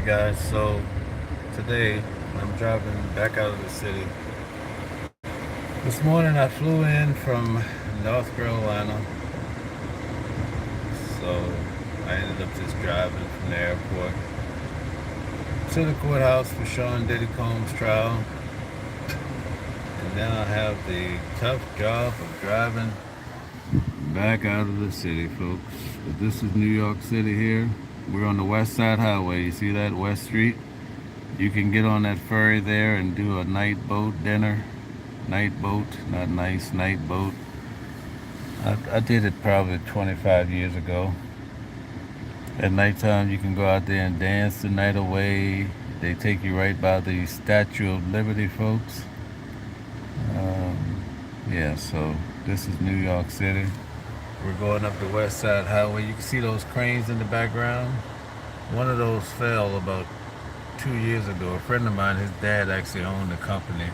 guys, so today I'm driving back out of the city. This morning I flew in from North Carolina, so I ended up just driving from the airport to the courthouse for Sean Diddy Combs' trial. And now I have the tough job of driving back out of the city, folks. But this is New York City here. We're on the West Side Highway. You see that, West Street? You can get on that ferry there and do a night boat dinner. Night boat, not nice, night boat. I did it probably 25 years ago. At nighttime, you can go out there and dance the night away. They take you right by the Statue of Liberty, folks. Yeah, so this is New York City. We're going up the West Side Highway. You can see those cranes in the background. One of those fell about 2 years ago. A friend of mine, his dad actually owned the company.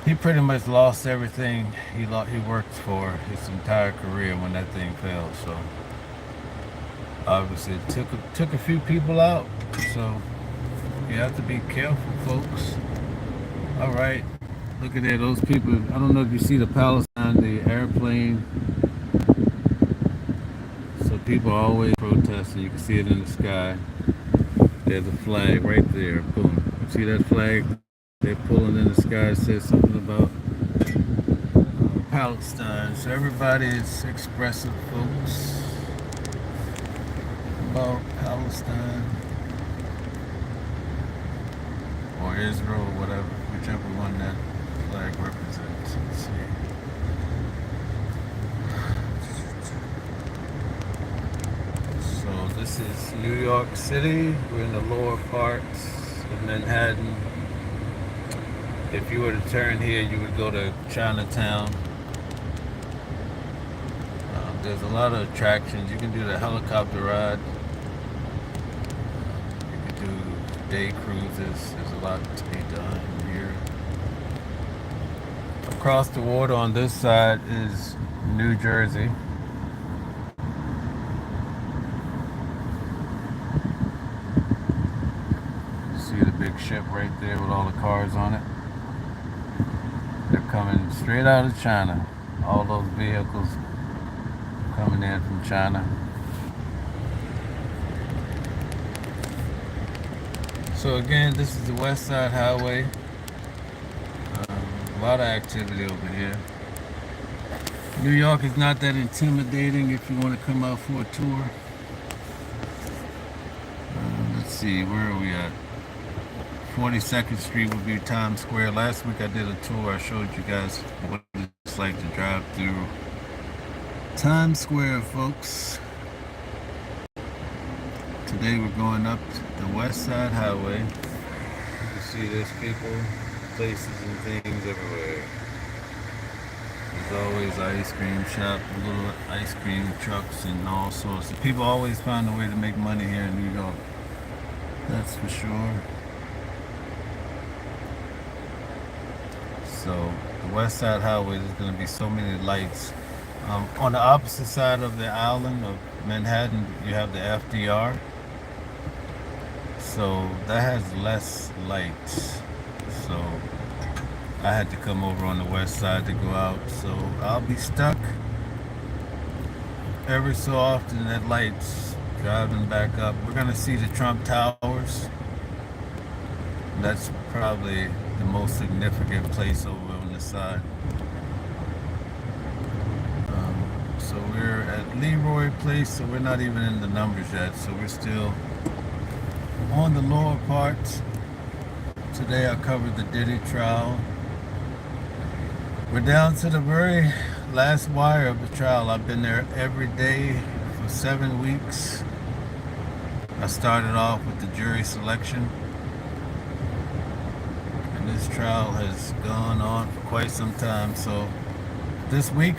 He pretty much lost everything he worked for his entire career when that thing fell. So obviously it took a few people out. So you have to be careful, folks. All right, look at there. Those people. I don't know if you see the Palestine, the airplane. So people are always protesting. You can see it in the sky. There's a flag right there. Boom. See that flag? They're pulling in the sky. It says something about Palestine. So everybody is expressive, folks, about Palestine or Israel or whatever, whichever one that flag represents. Let's see. So this is New York City. We're in the lower parts of Manhattan. If you were to turn here, you would go to Chinatown. There's a lot of attractions. You can do the helicopter ride. You can do day cruises. There's a lot to be done here. Across the water on this side is New Jersey. You see the big ship right there with all the cars on it. They're coming straight out of China. All those vehicles coming in from China. So again, this is the West Side Highway. A lot of activity over here. New York is not that intimidating if you want to come out for a tour. Let's see, where are we at? 42nd Street would be Times Square. Last week I did a tour. I showed you guys what it's like to drive through Times Square, folks. Today we're going up the West Side Highway. You can see there's people, places, and things everywhere. There's always ice cream shop, little ice cream trucks, and all sorts. People always find a way to make money here in New York. That's for sure. So the West Side Highway, there's going to be so many lights. On the opposite side of the island of Manhattan, you have the FDR. So that has less lights. So I had to come over on the west side to go out. So I'll be stuck every so often at lights driving back up. We're going to see the Trump Towers. That's probably the most significant place over on this side. So we're at Leroy Place, so we're not even in the numbers yet. So we're still on the lower parts. Today I covered the Diddy trial. We're down to the very last wire of the trial. I've been there every day for 7 weeks. I started off with the jury selection. This trial has gone on for quite some time, so this week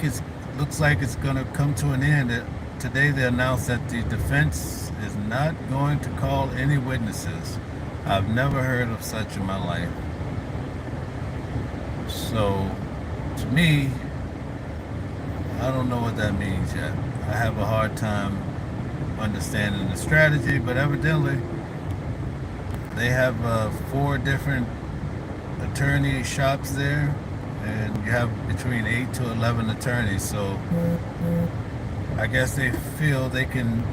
looks like it's going to come to an end. Today they announced that the defense is not going to call any witnesses. I've never heard of such in my life. So to me, I don't know what that means yet. I have a hard time understanding the strategy, but evidently They have 4 different attorney shops there, and you have between 8 to 11 attorneys. So I guess they feel they can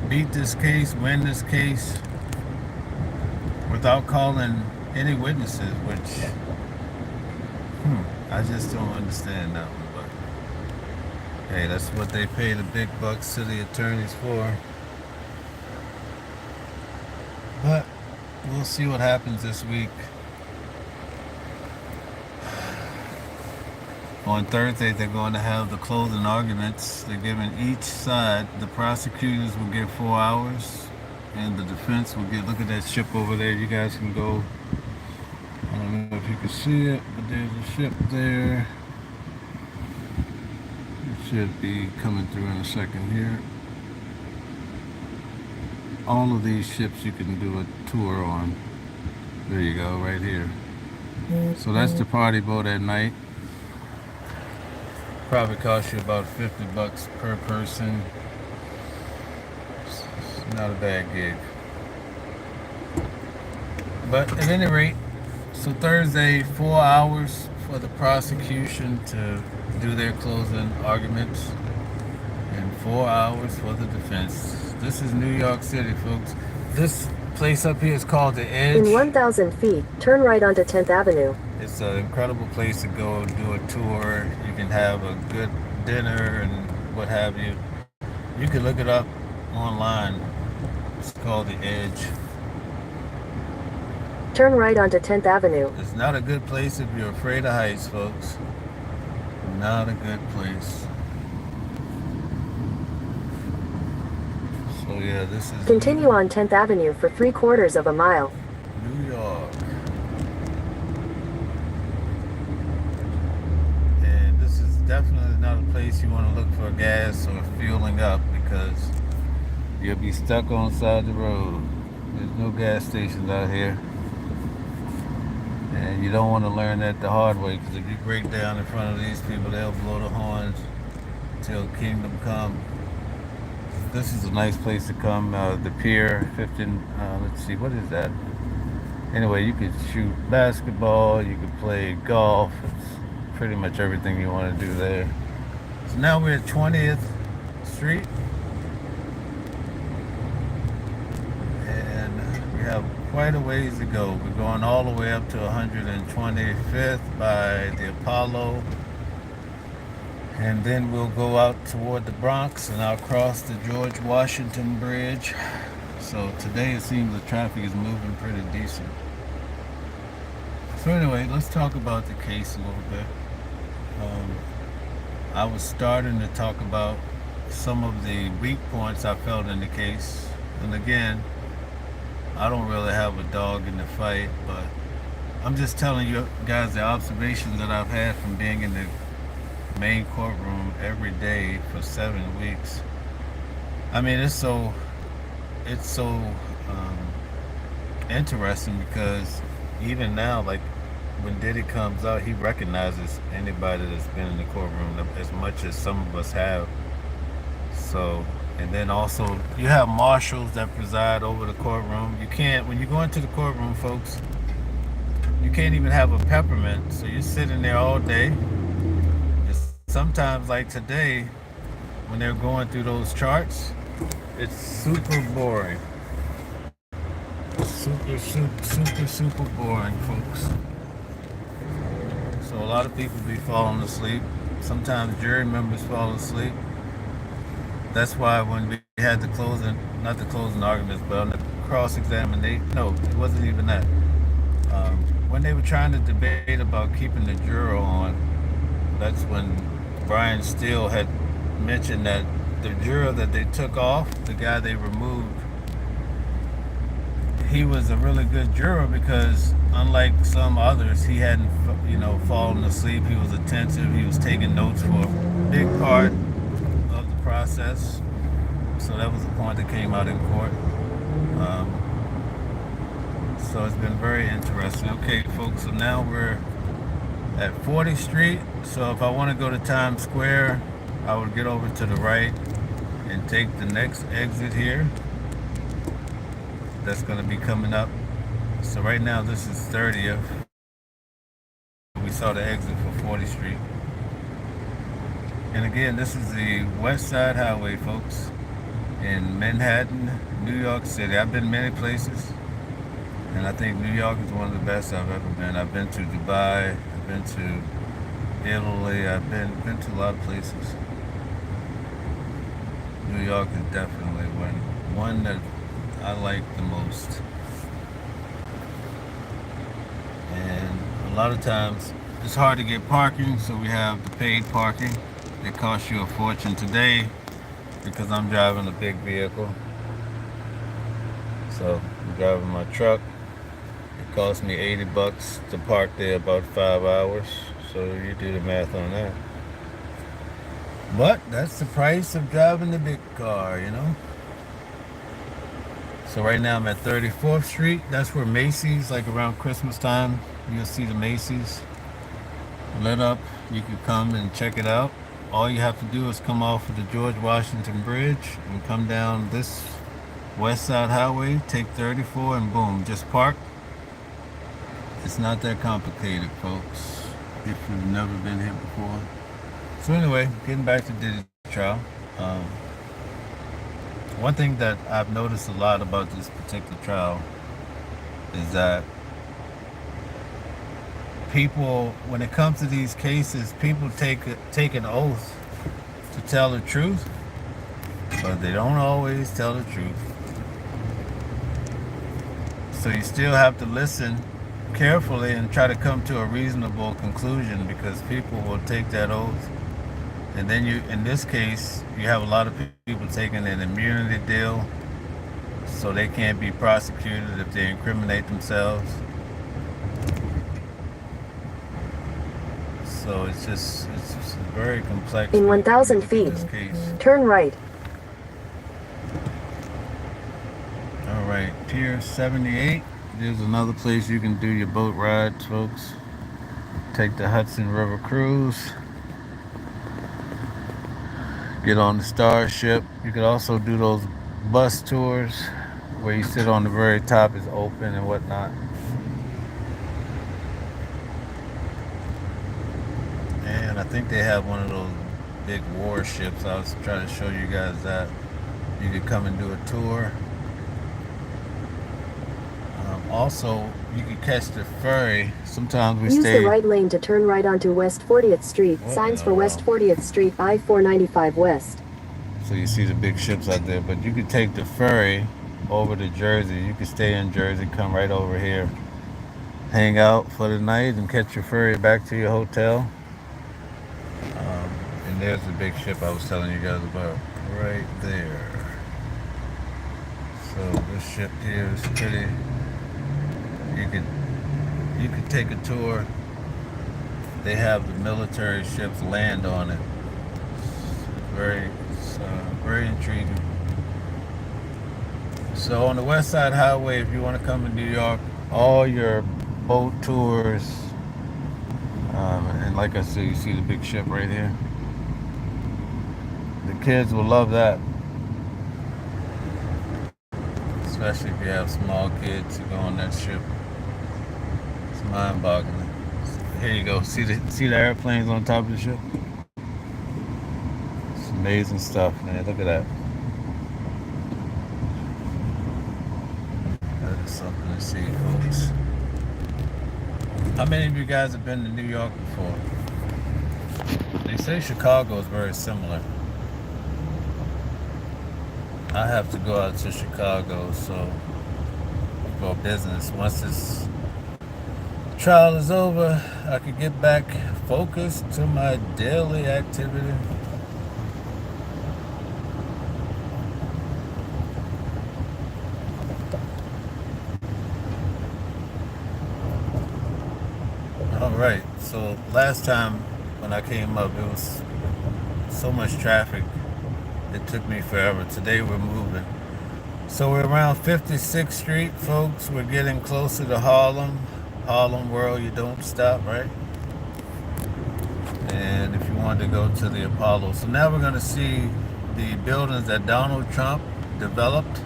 beat this case, win this case, without calling any witnesses, which I just don't understand that one. But hey, that's what they pay the big bucks to the attorneys for. But we'll see what happens this week. On Thursday, they're going to have the closing arguments. They're giving each side, the prosecutors will get 4 hours, and the defense will get, look at that ship over there. You guys can go, I don't know if you can see it, but there's a ship there. It should be coming through in a second here. All of these ships you can do a tour on. There you go, right here. So that's the party boat at night. Probably cost you about $50 per person. It's not a bad gig. But at any rate, so Thursday, 4 hours for the prosecution to do their closing arguments, and 4 hours for the defense. This is New York City, folks. This place up here is called The Edge. In 1,000 feet, turn right onto 10th Avenue. It's an incredible place to go do a tour. You can have a good dinner and what have you. You can look it up online. It's called The Edge. Turn right onto 10th Avenue. It's not a good place if you're afraid of heights, folks. Not a good place. So yeah, this is Continue on 10th Avenue for 3/4 of a mile. New York. And this is definitely not a place you want to look for gas or fueling up, because you'll be stuck on the side of the road. There's no gas stations out here. And you don't want to learn that the hard way, because if you break down in front of these people, they'll blow the horns till kingdom come. This is a nice place to come. The Pier 15, let's see, what is that? Anyway, you could shoot basketball, you could play golf. It's pretty much everything you want to do there. So now we're at 20th Street. And we have quite a ways to go. We're going all the way up to 125th by the Apollo. And then we'll go out toward the Bronx, and I'll cross the George Washington Bridge. So today it seems the traffic is moving pretty decent. So anyway, let's talk about the case a little bit. I was starting to talk about some of the weak points I felt in the case. And again, I don't really have a dog in the fight, but I'm just telling you guys the observations that I've had from being in the main courtroom every day for 7 weeks. I mean, it's so interesting, because even now, like when Diddy comes out, he recognizes anybody that's been in the courtroom as much as some of us have. So, and then also you have marshals that preside over the courtroom. You can't, when you go into the courtroom, folks, you can't even have a peppermint. So you're sitting there all day. Sometimes, like today, when they're going through those charts, it's super boring. Super boring, folks. So a lot of people be falling asleep. Sometimes jury members fall asleep. That's why when we had the closing, not the closing arguments, but on the cross-examination, no, it wasn't even that. When they were trying to debate about keeping the juror on, that's when Brian Steele had mentioned that the juror that they took off, the guy they removed, he was a really good juror, because unlike some others, he hadn't, fallen asleep. He was attentive. He was taking notes for a big part of the process. So that was a point that came out in court. So it's been very interesting. Okay, folks, so now we're at 40th Street. So if I want to go to Times Square, I would get over to the right and take the next exit here. That's going to be coming up. So right now this is 30th. We saw the exit for 40th Street. And again, this is the West Side Highway, folks, in Manhattan, New York City. I've been many places, and I think New York is one of the best I've ever been. I've been to Dubai, I've been to Italy, I've been to a lot of places. New York is definitely one that I like the most. And a lot of times it's hard to get parking, so we have the paid parking. It costs you a fortune today because I'm driving a big vehicle. So I'm driving my truck. It cost me $80 to park there about 5 hours. So you do the math on that. But that's the price of driving the big car, you know. So right now I'm at 34th Street. That's where Macy's, like around Christmas time, you'll see the Macy's lit up. You can come and check it out. All you have to do is come off of the George Washington Bridge and come down this West Side Highway, take 34 and boom, just park. It's not that complicated, folks, if you've never been here before. So anyway, getting back to Diddy trial. One thing that I've noticed a lot about this particular trial is that people, when it comes to these cases, people take an oath to tell the truth, but they don't always tell the truth. So you still have to listen carefully and try to come to a reasonable conclusion, because people will take that oath. And then in this case, you have a lot of people taking an immunity deal, so they can't be prosecuted if they incriminate themselves. So it's just very complex. In 1,000 feet, turn right. All right, Pier 78. There's another place you can do your boat rides, folks. Take the Hudson River Cruise. Get on the Starship. You could also do those bus tours where you sit on the very top, is open and whatnot. And I think they have one of those big warships. I was trying to show you guys that. You could come and do a tour. Also, you could catch the ferry. Sometimes we Use stay. the right lane to turn right onto West 40th Street. Signs for West 40th Street, I-495 West. So you see the big ships out there, but you could take the ferry over to Jersey. You could stay in Jersey, come right over here, hang out for the night, and catch your ferry back to your hotel. And there's the big ship I was telling you guys about, right there. So this ship here is pretty. You could take a tour. They have the military ships land on it. It's very intriguing. So on the West Side Highway, if you want to come to New York, all your boat tours, and like I said, you see the big ship right here. The kids will love that. Especially if you have small kids who go on that ship. It's mind-boggling. Here you go. See the airplanes on top of the ship? It's amazing stuff, man. Look at that. That is something to see, folks. How many of you guys have been to New York before? They say Chicago is very similar. I have to go out to Chicago for business. Once this trial is over, I could get back focused to my daily activity. All right, so last time when I came up, it was so much traffic. It took me forever. Today we're moving. So we're around 56th Street, folks. We're getting closer to Harlem. Harlem World, you don't stop, right? And if you wanted to go to the Apollo. So now we're going to see the buildings that Donald Trump developed.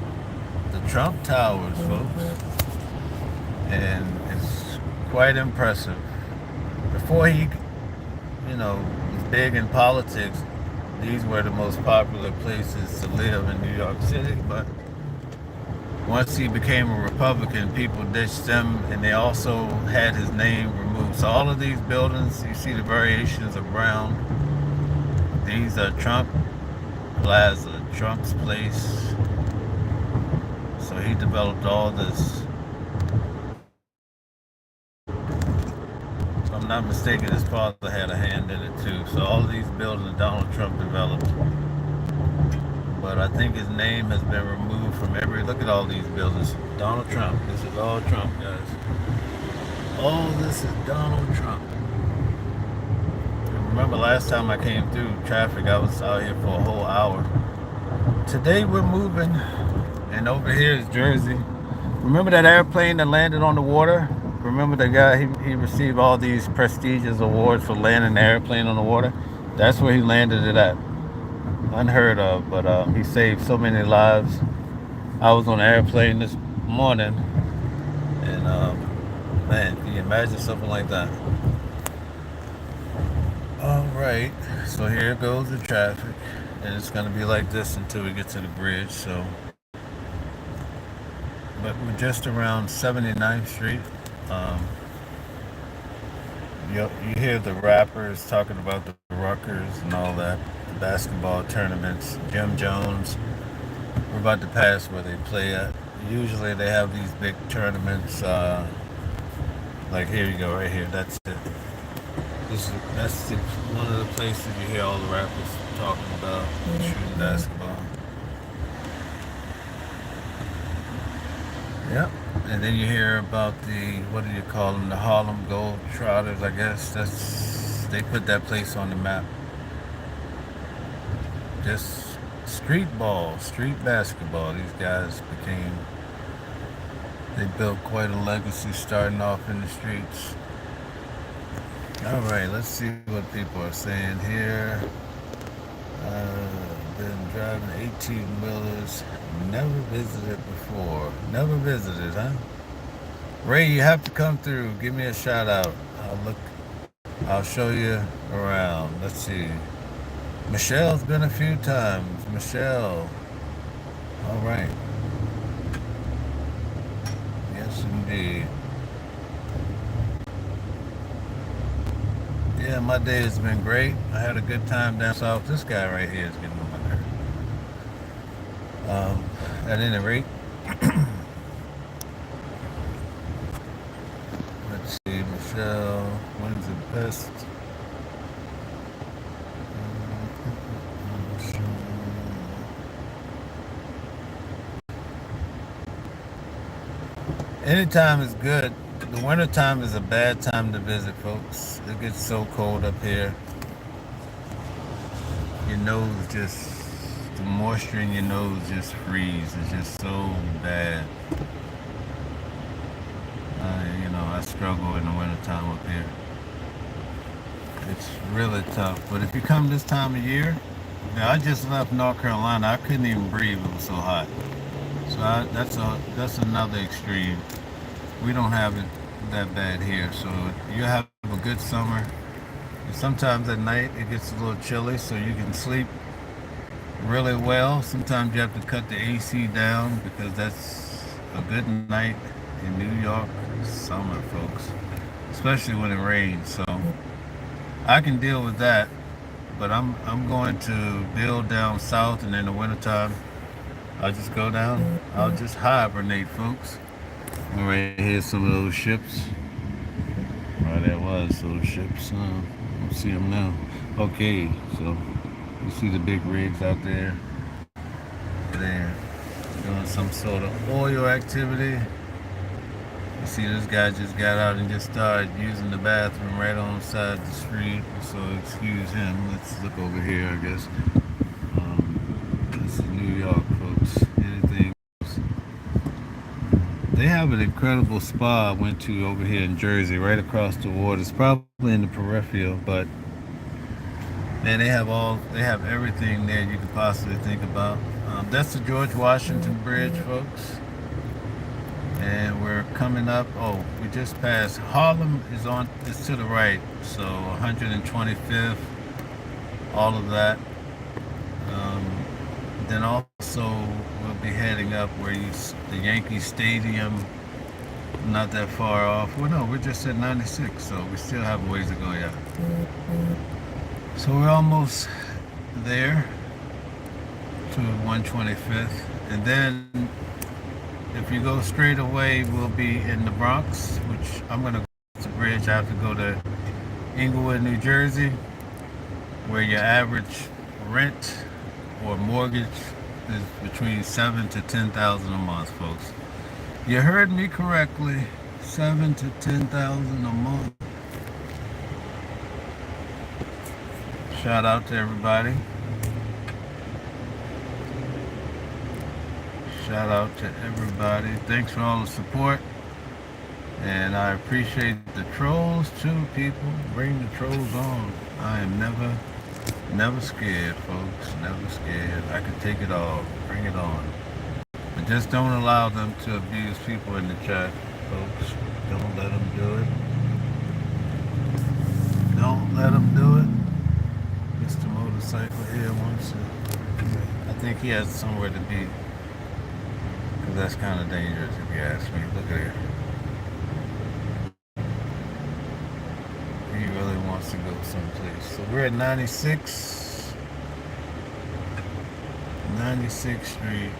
The Trump Towers, folks. and it's quite impressive. Before he, was big in politics, these were the most popular places to live in New York City, but once he became a Republican, people ditched him, and they also had his name removed. So all of these buildings, you see the variations of brown. These are Trump Plaza, Trump's place. So he developed all this. If I'm not mistaken, his father had a hand in it too. So all of these buildings Donald Trump developed. But I think his name has been removed from every. Look at all these buildings. Donald Trump. This is all Trump, guys. All this is Donald Trump. Remember last time I came through traffic, I was out here for a whole hour. Today we're moving, and over here is Jersey. Remember that airplane that landed on the water? Remember the guy, he received all these prestigious awards for landing the airplane on the water? That's where he landed it at. Unheard of, but he saved so many lives. I was on an airplane this morning, and man, can you imagine something like that? All right, so here goes the traffic, and it's gonna be like this until we get to the bridge. So, but we're just around 79th Street. Um, you hear the rappers talking about the Ruckers and all that, the basketball tournaments. Jim Jones. We're about to pass where they play at. Usually they have these big tournaments. Like here you go, right here. That's it. One of the places you hear all the rappers talking about shooting basketball. Yep. And then you hear about the, what do you call them, the Harlem Globetrotters, I guess. They put that place on the map. Just street ball, street basketball. These guys they built quite a legacy starting off in the streets. All right, let's see what people are saying here. Been driving 18-wheelers, never visited before. Never visited, huh? Ray, you have to come through. Give me a shout out. I'll show you around. Let's see. Michelle's been a few times. Michelle. All right. Yes, indeed. Yeah, my day has been great. I had a good time down south. This guy right here is getting on my nerve. At any rate, let's see, Michelle, when's the best? Anytime is good. The winter time is a bad time to visit, folks. It gets so cold up here. Your nose the moisture in your nose just freeze. It's just so bad. I struggle in the wintertime up here. It's really tough. But if you come this time of year, I just left North Carolina. I couldn't even breathe. It was so hot. So that's another extreme. We don't have it that bad here. So you have a good summer. And sometimes at night it gets a little chilly, so you can sleep really well. Sometimes you have to cut the AC down because that's a good night in New York summer, folks. Especially when it rains. So I can deal with that. But I'm going to build down south, and in the wintertime I'll just go down. I'll just hibernate, folks. All right, here's some of those ships. Right, there was those ships. I don't see them now. Okay, so you see the big rigs out there. They're doing some sort of oil activity. You see this guy just got out and just started using the bathroom right on the side of the street. So excuse him. Let's look over here, I guess. This is New York, folks. Anything else? They have an incredible spa I went to over here in Jersey, right across the water. It's probably in the peripheral, but man, they have everything there you could possibly think about. That's the George Washington Bridge, folks. And we're coming up. Oh, we just passed. Harlem is to the right. So 125th, all of that. Um, then also we'll be heading up where the Yankee Stadium, not that far off. Well, no, we're just at 96, so we still have a ways to go, yeah. So we're almost there to 125th. And then if you go straight away, we'll be in the Bronx, which I'm going to cross the bridge. I have to go to Inglewood, New Jersey, where your average rent or mortgage is between $7,000 to $10,000 a month, folks. You heard me correctly, $7,000 to $10,000 a month. Shout out to everybody. Shout out to everybody. Thanks for all the support. And I appreciate the trolls too, people. Bring the trolls on. I am never scared, folks. Never scared. I can take it all. Bring it on. But just don't allow them to abuse people in the chat, folks. Don't let them do it. Don't let them do it. Mr. Motorcycle here wants to. I think he has somewhere to be. Because that's kind of dangerous if you ask me. Look at here. He really wants to go someplace. So we're at 96th Street.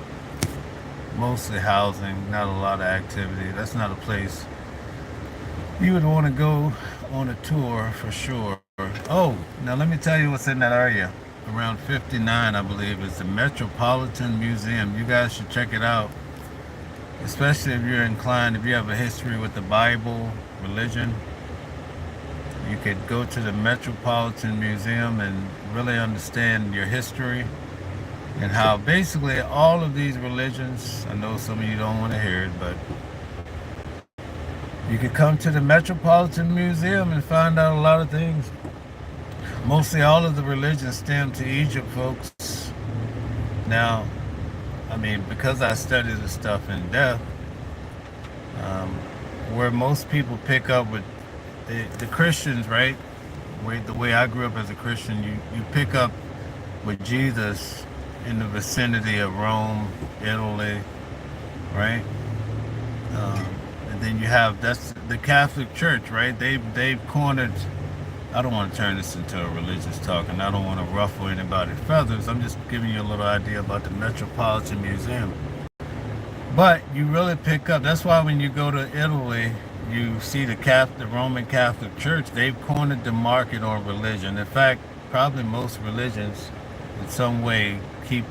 Mostly housing, not a lot of activity. That's not a place you would want to go on a tour for sure. Oh, now let me tell you what's in that area. Around 59, I believe, is the Metropolitan Museum. You guys should check it out. Especially if you're inclined, if you have a history with the Bible, religion. You could go to the Metropolitan Museum and really understand your history and how basically all of these religions, I know some of you don't want to hear it, but you could come to the Metropolitan Museum and find out a lot of things. Mostly all of the religions stem to Egypt, folks. Now, I mean, because I study this stuff in depth, where most people pick up with the Christians, right? The way I grew up as a Christian, you pick up with Jesus in the vicinity of Rome, Italy, right? And then you have, that's the Catholic Church, right? They've cornered. I don't want to turn this into a religious talk, and I don't want to ruffle anybody's feathers. I'm just giving you a little idea about the Metropolitan Museum. But you really pick up. That's why when you go to Italy, you see the Roman Catholic Church. They've cornered the market on religion. In fact, probably most religions, in some way, keep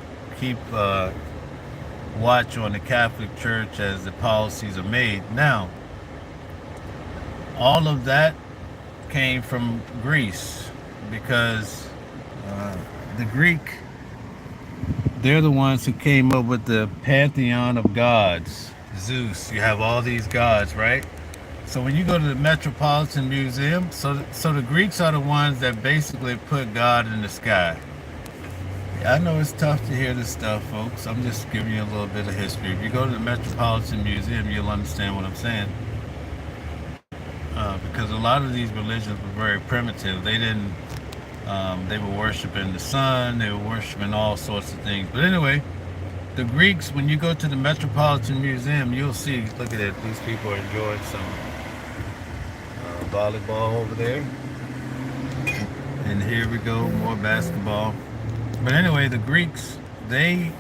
watch on the Catholic Church as the policies are made. Now, all of that came from Greece because the Greek, they're the ones who came up with the pantheon of gods. Zeus, you have all these gods, right? So when you go to the Metropolitan Museum, so the Greeks are the ones that basically put God in the sky. Yeah, I know it's tough to hear this stuff, folks. I'm just giving you a little bit of history. If you go to the Metropolitan Museum, you'll understand what I'm saying. Because a lot of these religions were very primitive. They didn't, they were worshiping the sun, they were worshiping all sorts of things. But anyway, the Greeks, when you go to the Metropolitan Museum, you'll see, look at it, these people are enjoying some volleyball over there. And here we go, more basketball. But anyway, the Greeks, they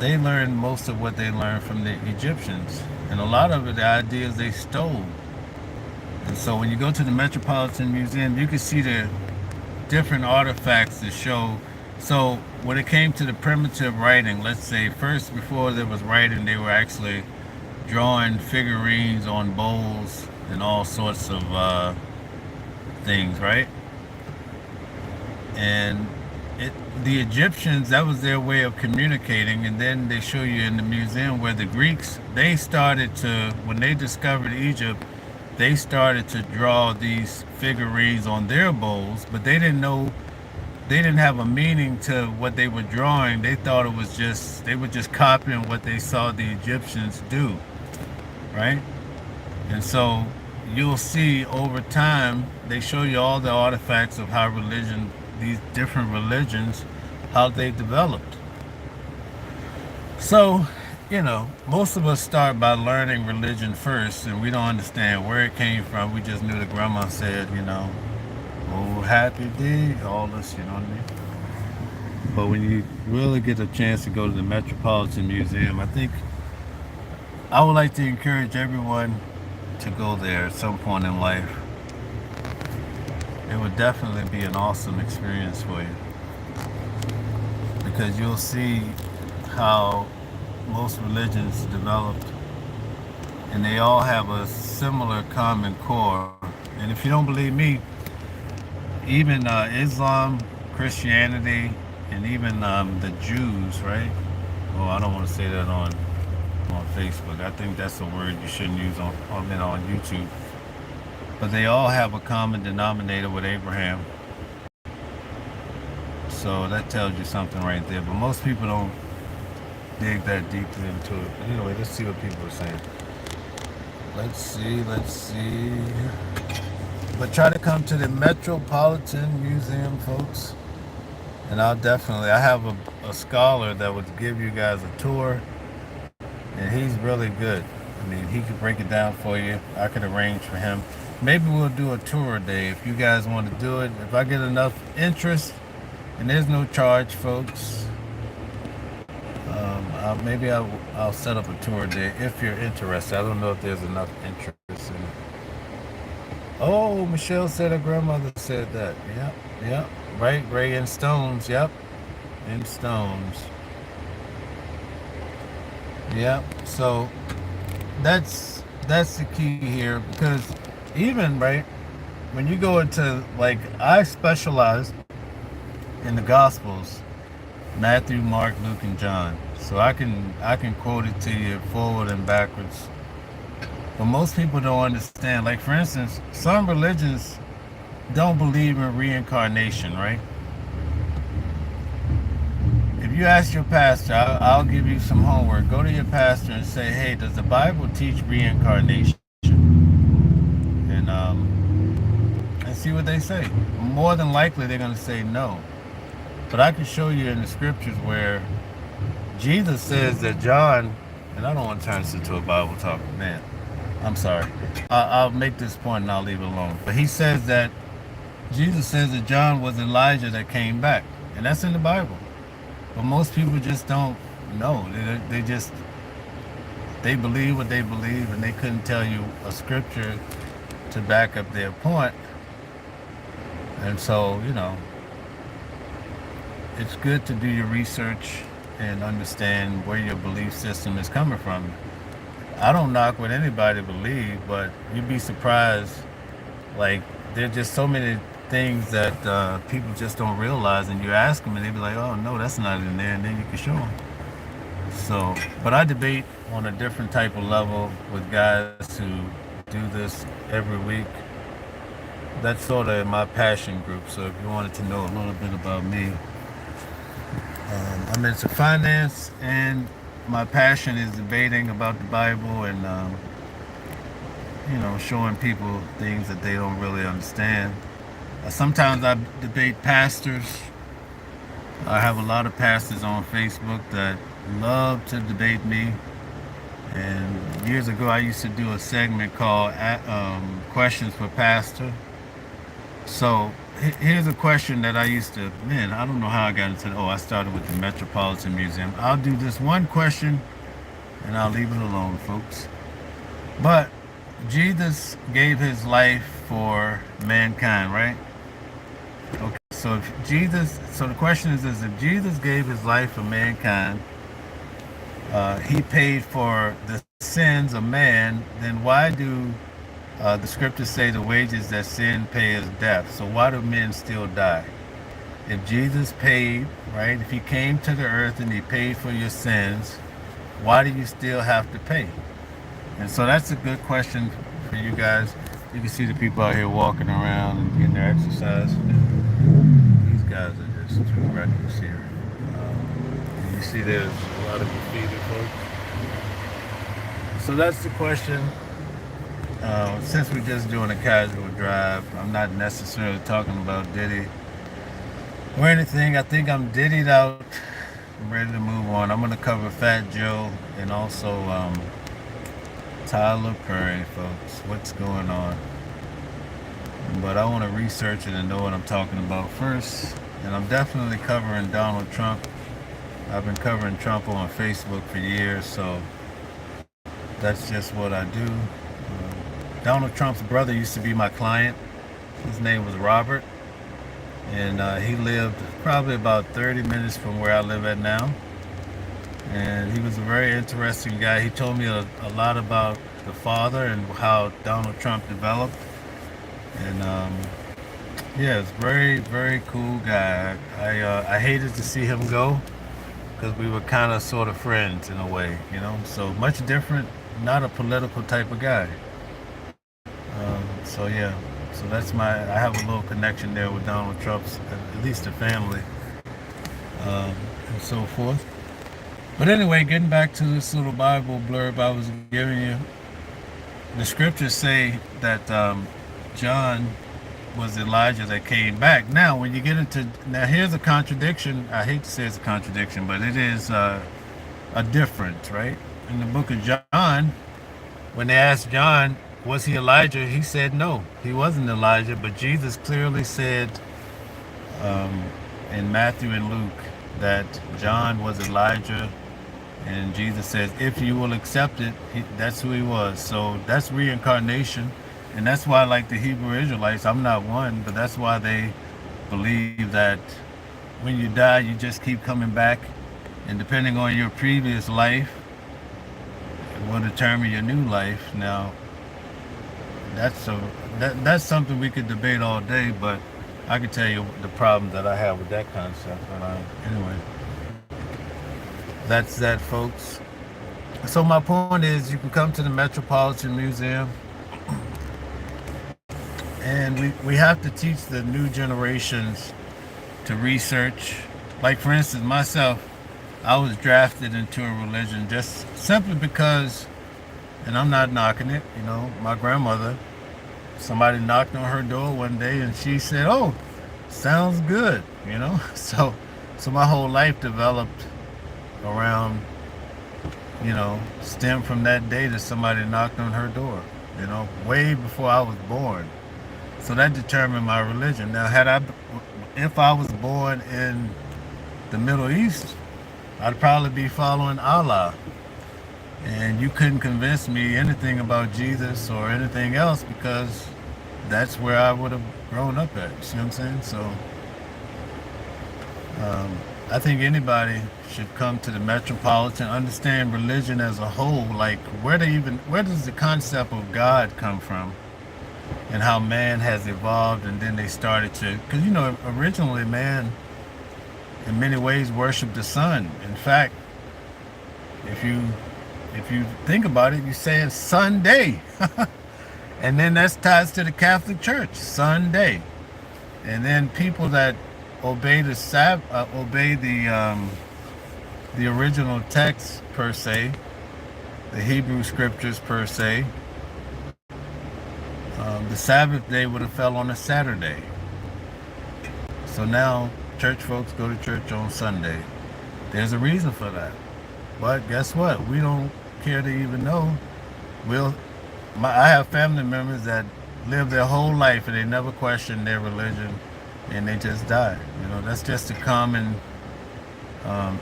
learned most of what they learned from the Egyptians. And a lot of it, the ideas they stole. And so when you go to the Metropolitan Museum, you can see the different artifacts that show. So when it came to the primitive writing, let's say first, before there was writing, they were actually drawing figurines on bowls and all sorts of things, right? And the Egyptians, that was their way of communicating. And then they show you in the museum where the Greeks, they started to, when they discovered Egypt, they started to draw these figurines on their bowls, but they didn't they didn't have a meaning to what they were drawing. They thought it was just, they were just copying what they saw the Egyptians do, right? And so you'll see over time, they show you all the artifacts of how religion, these different religions, how they developed. So, most of us start by learning religion first, and we don't understand where it came from. We just knew the grandma said, oh, happy day, all this, you know what I mean? But when you really get a chance to go to the Metropolitan Museum, I would like to encourage everyone to go there at some point in life. It would definitely be an awesome experience for you, because you'll see how most religions developed, and they all have a similar common core. And if you don't believe me, even Islam, Christianity, and even the Jews, right? Well, I don't want to say that on Facebook. I think that's a word you shouldn't use on YouTube. But they all have a common denominator with Abraham. So that tells you something right there. But most people don't dig that deeply into it. But anyway, let's see what people are saying. Let's see. But try to come to the Metropolitan Museum, folks. And I have a scholar that would give you guys a tour. And he's really good. I mean, he could break it down for you. I could arrange for him. Maybe we'll do a tour day if you guys want to do it. If I get enough interest, and there's no charge, folks. Maybe I'll set up a tour day if you're interested. I don't know if there's enough interest in it. Oh, Michelle said her grandmother said that. Yep. Right, Ray in Stones. Yep, in Stones. Yep. So that's the key here, because even right when you go into, like, I specialize in the Gospels, Matthew, Mark, Luke, and John. So I can quote it to you forward and backwards. But most people don't understand. Like, for instance, some religions don't believe in reincarnation, right? If you ask your pastor, I'll give you some homework. Go to your pastor and say, hey, does the Bible teach reincarnation? And see what they say. More than likely, they're going to say no. But I can show you in the scriptures where Jesus says that John, and I don't want to turn this into a Bible talk, man. I'm sorry. I'll make this point and I'll leave it alone. But Jesus says that John was Elijah that came back. And that's in the Bible. But most people just don't know. They believe what they believe, and they couldn't tell you a scripture to back up their point. And so, it's good to do your research and understand where your belief system is coming from. I don't knock what anybody believe, but you'd be surprised. Like, there are just so many things that people just don't realize, and you ask them and they be like, oh no, that's not in there, and then you can show them. So, but I debate on a different type of level with guys who do this every week. That's sort of my passion group. So if you wanted to know a little bit about me, I'm into finance, and my passion is debating about the Bible and showing people things that they don't really understand. Sometimes I debate pastors. I have a lot of pastors on Facebook that love to debate me. And years ago, I used to do a segment called Questions for Pastor. So here's a question that I don't know how I got into it. I started with the Metropolitan Museum. I'll do this one question and I'll leave it alone, folks. But Jesus gave his life for mankind, right? Okay, so the question is if Jesus gave his life for mankind, he paid for the sins of man, then why do the scriptures say the wages that sin pay is death? So why do men still die? If Jesus paid, right, if he came to the earth and he paid for your sins, why do you still have to pay? And so that's a good question for you guys. You can see the people out here walking around and getting their exercise. These guys are There's two records here. And you see there's a lot of graffiti, folks. So that's the question. Since we're just doing a casual drive, I'm not necessarily talking about Diddy or anything. I think I'm Diddy'd out. I'm ready to move on. I'm going to cover Fat Joe and also Tyler Perry, folks. What's going on? But I want to research it and know what I'm talking about first. And I'm definitely covering Donald Trump. I've been covering Trump on Facebook for years, so that's just what I do. Donald Trump's brother used to be my client. His name was Robert. And he lived probably about 30 minutes from where I live at now. And he was a very interesting guy. He told me a lot about the father and how Donald Trump developed. And yeah, it's very, very cool guy. I hated to see him go because we were kind of sort of friends in a way, you know. So much different, not a political type of guy. So yeah, so that's I have a little connection there with Donald Trump's, at least the family, and so forth. But anyway, getting back to this little Bible blurb I was giving you, the scriptures say that John was Elijah that came back. Now, when you get into, now here's a contradiction. I hate to say it's a contradiction, but it is a difference, right? In the book of John, when they asked John, was he Elijah? He said no, he wasn't Elijah. But Jesus clearly said in Matthew and Luke that John was Elijah. And Jesus says, if you will accept it, that's who he was. So that's reincarnation. And that's why, like the Hebrew Israelites, I'm not one, but that's why they believe that when you die, you just keep coming back. And depending on your previous life, it will determine your new life. Now, that's something we could debate all day, but I can tell you the problem that I have with that concept. But anyway, that's that, folks. So my point is, you can come to the Metropolitan Museum, and we have to teach the new generations to research. Like, for instance, myself, I was drafted into a religion just simply because, and I'm not knocking it, you know, my grandmother, somebody knocked on her door one day and she said, oh, sounds good, you know. So my whole life developed around, you know, stemmed from that day that somebody knocked on her door, you know, way before I was born. So that determined my religion. Now, if I was born in the Middle East, I'd probably be following Allah. And you couldn't convince me anything about Jesus or anything else because that's where I would have grown up at. You see what I'm saying? So I think anybody should come to the Metropolitan, understand religion as a whole. Like, where does the concept of God come from? And how man has evolved, and then they started to, because, you know, originally man in many ways worshiped the sun. In fact, if you think about it, you say it's Sunday. And then that's ties to the Catholic Church, Sunday. And then people that obey the the original text per se, the Hebrew scriptures per se, the Sabbath day would have fell on a Saturday. So now church folks go to church on Sunday. There's a reason for that. But guess what? We don't care to even know. I have family members that live their whole life and they never question their religion, and they just die. You know, that's just a common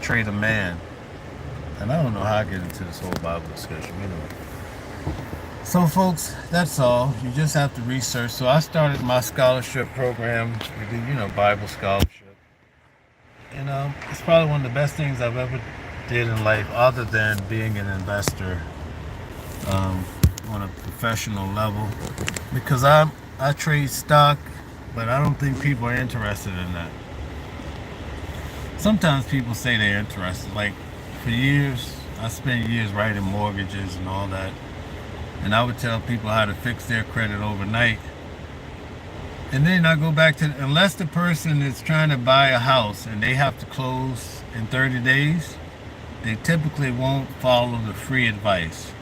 trait of man. And I don't know how I get into this whole Bible discussion anyway. So folks, that's all. You just have to research. So I started my scholarship program, you know, Bible scholarship. And it's probably one of the best things I've ever did in life, other than being an investor on a professional level, because I trade stock, but I don't think people are interested in that. Sometimes people say they're interested. Like, for years, I spent years writing mortgages and all that, and I would tell people how to fix their credit overnight. And then I go back to, unless the person is trying to buy a house and they have to close in 30 days, they typically won't follow the free advice.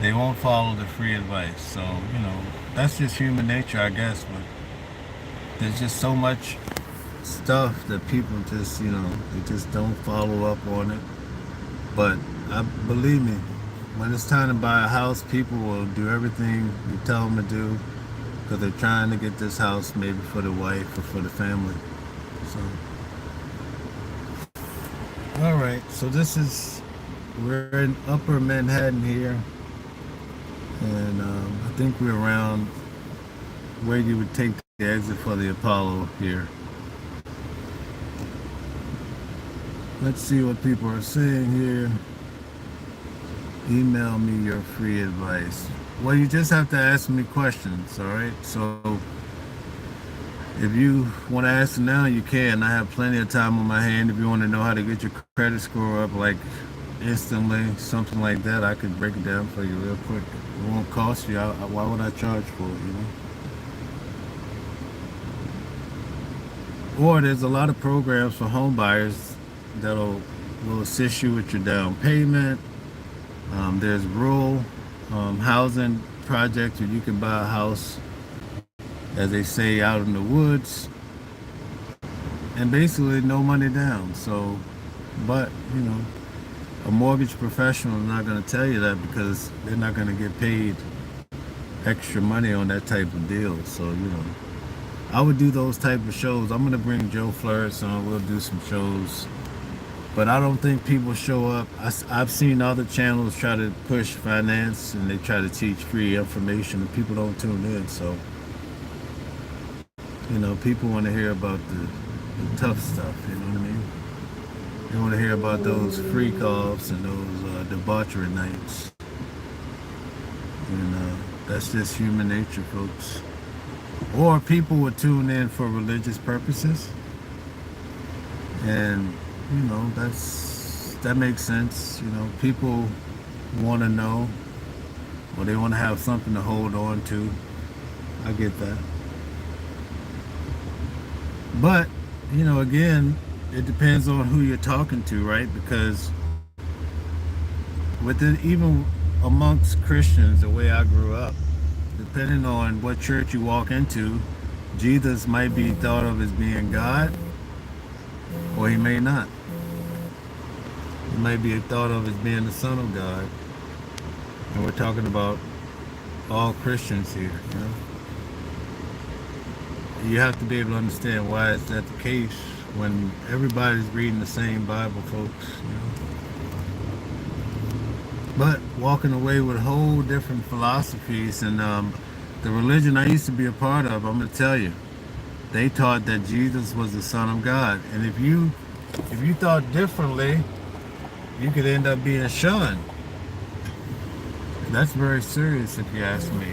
They won't follow the free advice. So, that's just human nature, I guess. But there's just so much stuff that people just, they just don't follow up on it. But believe me, when it's time to buy a house, people will do everything you tell them to do because they're trying to get this house maybe for the wife or for the family. So, all right. So we're in Upper Manhattan here, and I think we're around where you would take the exit for the Apollo here. Let's see what people are saying here. Email me your free advice. Well, you just have to ask me questions, all right? So if you want to ask now, you can. I have plenty of time on my hand. If you want to know how to get your credit score up like instantly, something like that, I could break it down for you real quick. It won't cost you. Why would I charge for it, Or there's a lot of programs for home buyers that will assist you with your down payment. There's rural housing projects where you can buy a house, as they say, out in the woods, and basically no money down. So, but a mortgage professional is not going to tell you that because they're not going to get paid extra money on that type of deal. So, I would do those type of shows. I'm going to bring Joe Flores on. We'll do some shows. But I don't think people show up. I've seen other channels try to push finance and they try to teach free information and people don't tune in. So, people want to hear about the tough stuff, you know what I mean? They want to hear about those freak offs and those debauchery nights. And that's just human nature, folks. Or people would tune in for religious purposes. And that makes sense. People want to know, or they want to have something to hold on to. I get that. But, again, it depends on who you're talking to, right? Because even amongst Christians, the way I grew up, depending on what church you walk into, Jesus might be thought of as being God, or he may not. He might be thought of as being the Son of God. And we're talking about all Christians here, You have to be able to understand why is that the case when everybody's reading the same Bible, folks, But walking away with whole different philosophies and the religion I used to be a part of, I'm going to tell you, they taught that Jesus was the Son of God. And if you thought differently, you could end up being shunned. That's very serious if you ask me,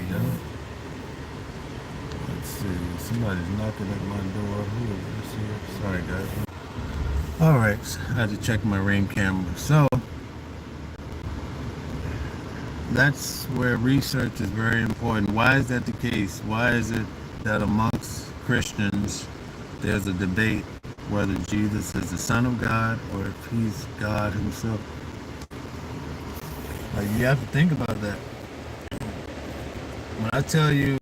Let's see, somebody's knocking at my door. Who is this here? Sorry, guys. All right, I had to check my Ring camera. So, that's where research is very important. Why is that the case? Why is it that amongst Christians there's a debate whether Jesus is the Son of God or if he's God himself? Like, you have to think about that. When I tell you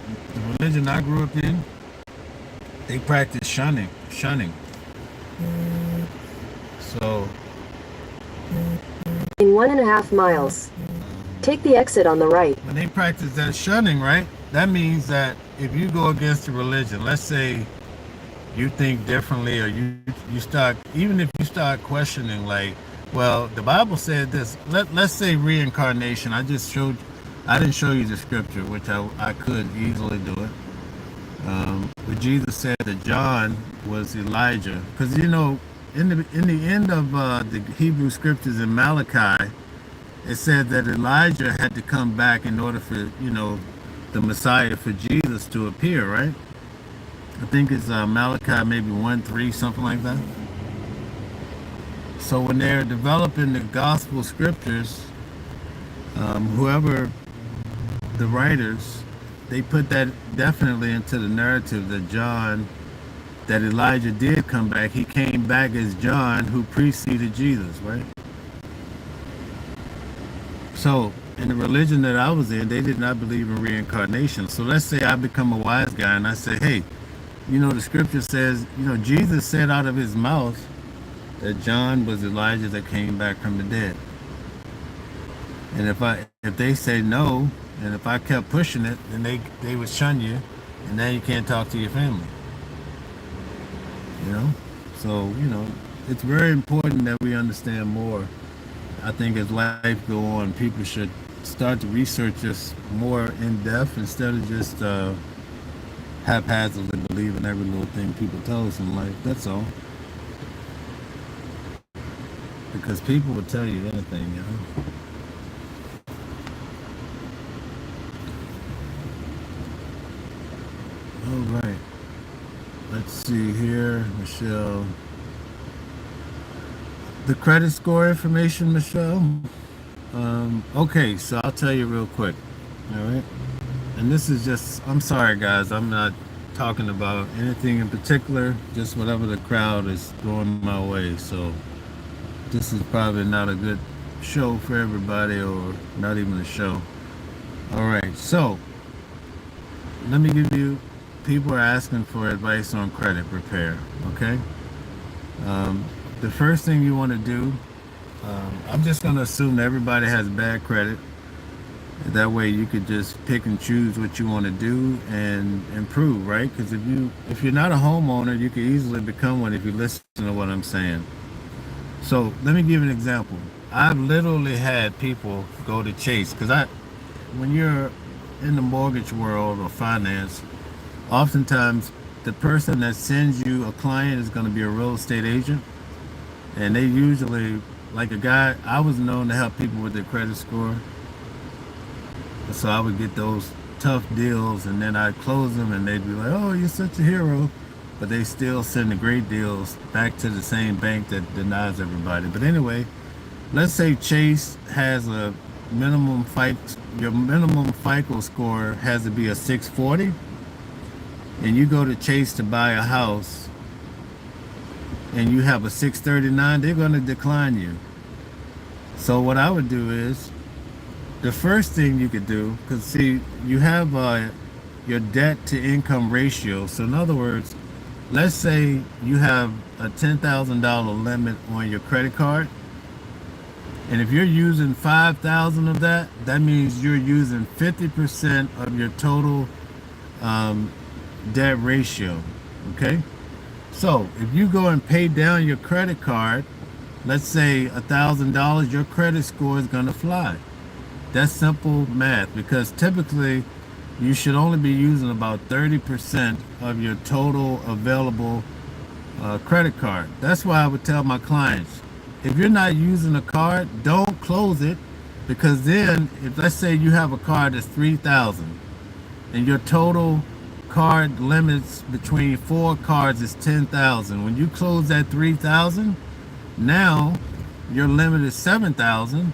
the religion I grew up in, they practice shunning. So in 1.5 miles, take the exit on the right. when they practice that shunning, right, that means that if you go against the religion, let's say you think differently, or you start, even if you start questioning, like, well, the Bible said this. Let's say reincarnation. I didn't show you the scripture, which I could easily do it. But Jesus said that John was Elijah, because in the end of the Hebrew scriptures in Malachi, it said that Elijah had to come back in order for the Messiah, for Jesus to appear, right? I think it's Malachi maybe 1:3, something like that. So when they're developing the gospel scriptures, whoever the writers, they put that definitely into the narrative that Elijah did come back. He came back as John, who preceded Jesus, right? So in the religion that I was in, they did not believe in reincarnation. So let's say I become a wise guy and I say, hey, the scripture says, Jesus said out of his mouth that John was Elijah that came back from the dead. And if they say no, and if I kept pushing it, then they would shun you, and now you can't talk to your family. So it's very important that we understand more. I think as life go on, people should start to research this more in depth instead of just haphazardly believing every little thing people tell us in life. That's all. Because people will tell you anything, All right. Let's see here, Michelle. The credit score information, Michelle. Okay, so I'll tell you real quick. All right. And this is just, I'm sorry, guys. I'm not talking about anything in particular, just whatever the crowd is throwing my way. So this is probably not a good show for everybody, or not even a show. All right. So let me give you, people are asking for advice on credit repair. Okay. The first thing you want to do, I'm just going to assume that everybody has bad credit. That way you could just pick and choose what you want to do and improve, right? Because if you're not a homeowner, you could easily become one if you listen to what I'm saying. So let me give you an example. I've literally had people go to Chase, because when you're in the mortgage world or finance, oftentimes the person that sends you a client is going to be a real estate agent. And they usually, like a guy, I was known to help people with their credit score. So I would get those tough deals, and then I'd close them, and they'd be like, oh, you're such a hero. But they still send the great deals back to the same bank that denies everybody. But anyway, let's say Chase has a your minimum FICO score has to be a 640. And you go to Chase to buy a house, and you have a 639, they're going to decline you. So what I would do is, the first thing you could do, because see, you have your debt to income ratio. So in other words, let's say you have a $10,000 limit on your credit card. And if you're using 5,000 of that, that means you're using 50% of your total debt ratio. Okay? So if you go and pay down your credit card, let's say $1,000, your credit score is going to fly. That's simple math, because typically you should only be using about 30% of your total available credit card. That's why I would tell my clients, if you're not using a card, don't close it, because then if let's say you have a card that's $3,000 and your total card limits between 4 cards is $10,000. When you close that $3,000, now your limit is $7,000,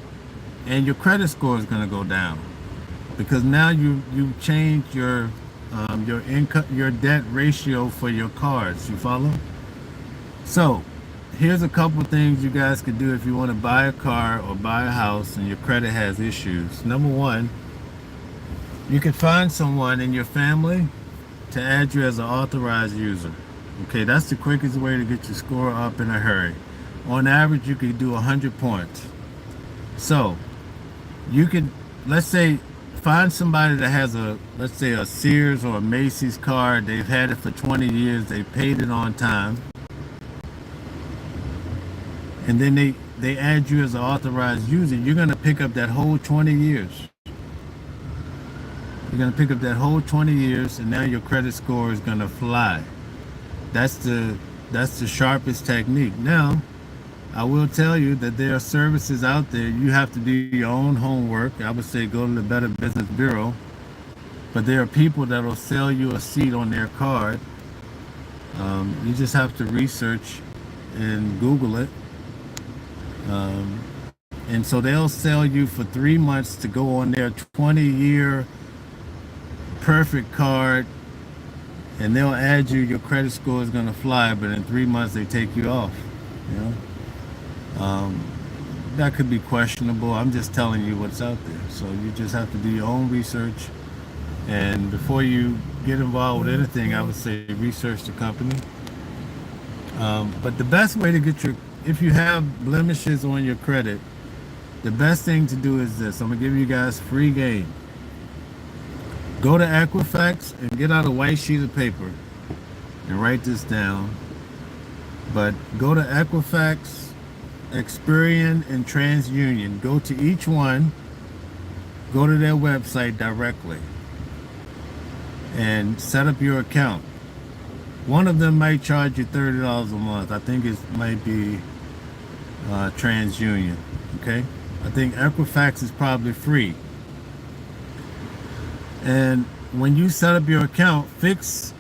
and your credit score is going to go down, because now you changed your income, your debt ratio for your cards. You follow? So here's a couple things you guys could do if you want to buy a car or buy a house and your credit has issues. Number one, you could find someone in your family to add you as an authorized user. Okay, that's the quickest way to get your score up in a hurry. On average, you could do 100 points. So you could, let's say, find somebody that has let's say a Sears or a Macy's card. They've had it for 20 years. They paid it on time. And then they add you as an authorized user. You're going to pick up that whole 20 years. You're going to pick up that whole 20 years, and now your credit score is going to fly. That's the sharpest technique. Now, I will tell you that there are services out there. You have to do your own homework. I would say go to the Better Business Bureau. But there are people that will sell you a seat on their card. You just have to research and Google it. And so they'll sell you for 3 months to go on their 20-year perfect card, and they'll add you, your credit score is going to fly, but in 3 months they take you off. You know, that could be questionable. I'm just telling you what's out there. So you just have to do your own research, and before you get involved with anything, I would say research the company. But the best way to get if you have blemishes on your credit, the best thing to do is this. I'm gonna give you guys free game. Go to Equifax and get out a white sheet of paper and write this down. But go to Equifax, Experian, and TransUnion. Go to each one. Go to their website directly and set up your account. One of them might charge you $30 a month. I think it might be TransUnion. Okay, I think Equifax is probably free. And when you set up your account, fix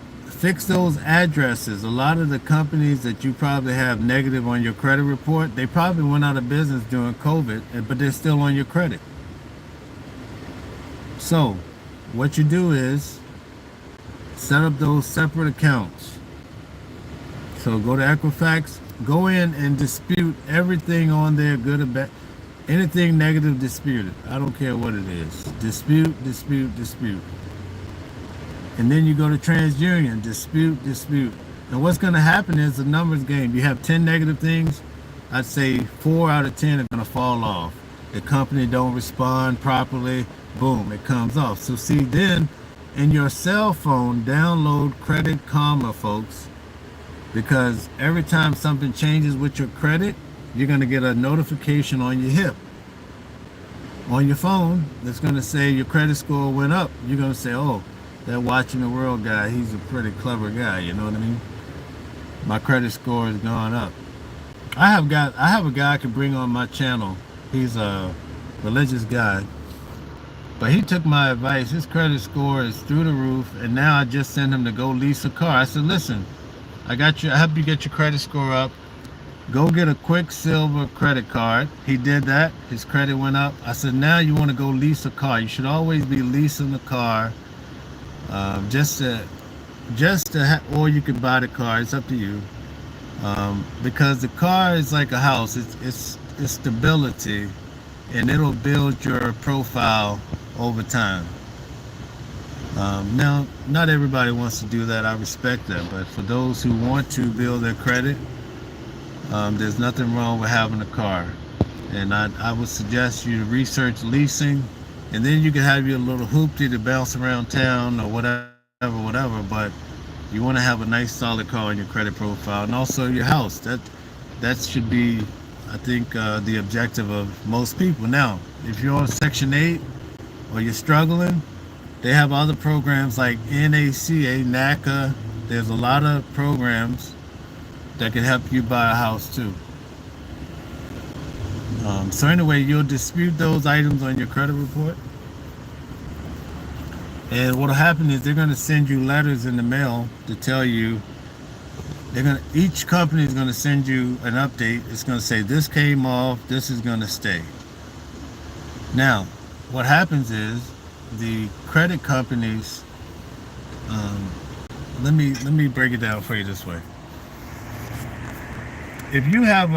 those addresses. A lot of the companies that you probably have negative on your credit report, they probably went out of business during COVID, but they're still on your credit. So what you do is set up those separate accounts. So go to Equifax, go in and dispute everything on there, good or bad. Anything negative, dispute it. I don't care what it is. Dispute, dispute, dispute. And then you go to TransUnion, dispute, dispute. And what's going to happen is a numbers game. You have 10 negative things, I'd say 4 out of 10 are going to fall off. The company don't respond properly, boom, it comes off. So see, then in your cell phone, download Credit Karma, folks, because every time something changes with your credit, you're going to get a notification on your hip, on your phone, that's going to say your credit score went up. You're going to say, oh, that Watching the World guy, he's a pretty clever guy, you know what I mean? My credit score has gone up. I have a guy I can bring on my channel. He's a religious guy, but he took my advice. His credit score is through the roof, and now I just sent him to go lease a car. I said, listen, I help you get your credit score up. Go get a Quicksilver credit card. He did that. His credit went up. I said, now you want to go lease a car. You should always be leasing the car, or you could buy the car. It's up to you. Because the car is like a house. It's stability, and it'll build your profile over time. Now, not everybody wants to do that. I respect that. But for those who want to build their credit, there's nothing wrong with having a car. And I would suggest you research leasing, and then you can have your little hoopty to bounce around town or whatever. But you want to have a nice solid car on your credit profile, and also your house. That should be, I think, the objective of most people. Now, if you're on Section 8 or you're struggling, they have other programs like NACA, NACA. There's a lot of programs that can help you buy a house too. So anyway, you'll dispute those items on your credit report. And what'll happen is they're going to send you letters in the mail to tell you, each company is going to send you an update. It's going to say this came off, this is going to stay. Now, what happens is the credit companies, let me break it down for you this way. If you have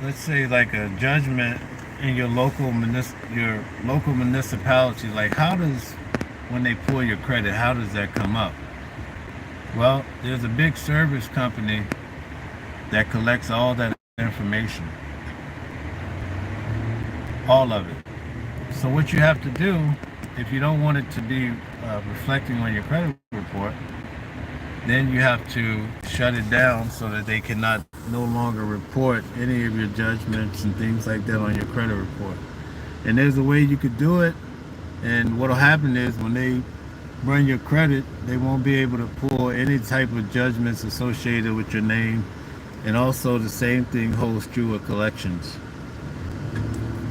let's say like a judgment in your local municipality, like when they pull your credit, how does that come up? Well, there's a big service company that collects all that information, all of it. So what you have to do, if you don't want it to be reflecting on your credit report, then you have to shut it down so that they cannot no longer report any of your judgments and things like that on your credit report. And there's a way you could do it, and what'll happen is when they run your credit, they won't be able to pull any type of judgments associated with your name. And also the same thing holds true with collections.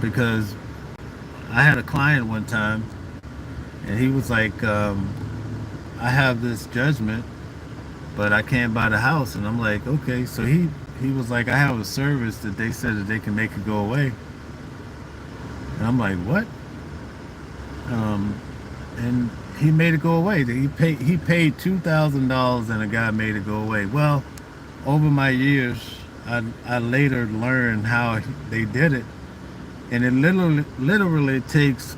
Because I had a client one time, and he was like, I have this judgment, but I can't buy the house. And I'm like, okay. So he was like, I have a service that they said that they can make it go away. And I'm like, what? And he made it go away. He paid $2,000 and a guy made it go away. Well, over my years, I later learned how they did it, and it literally takes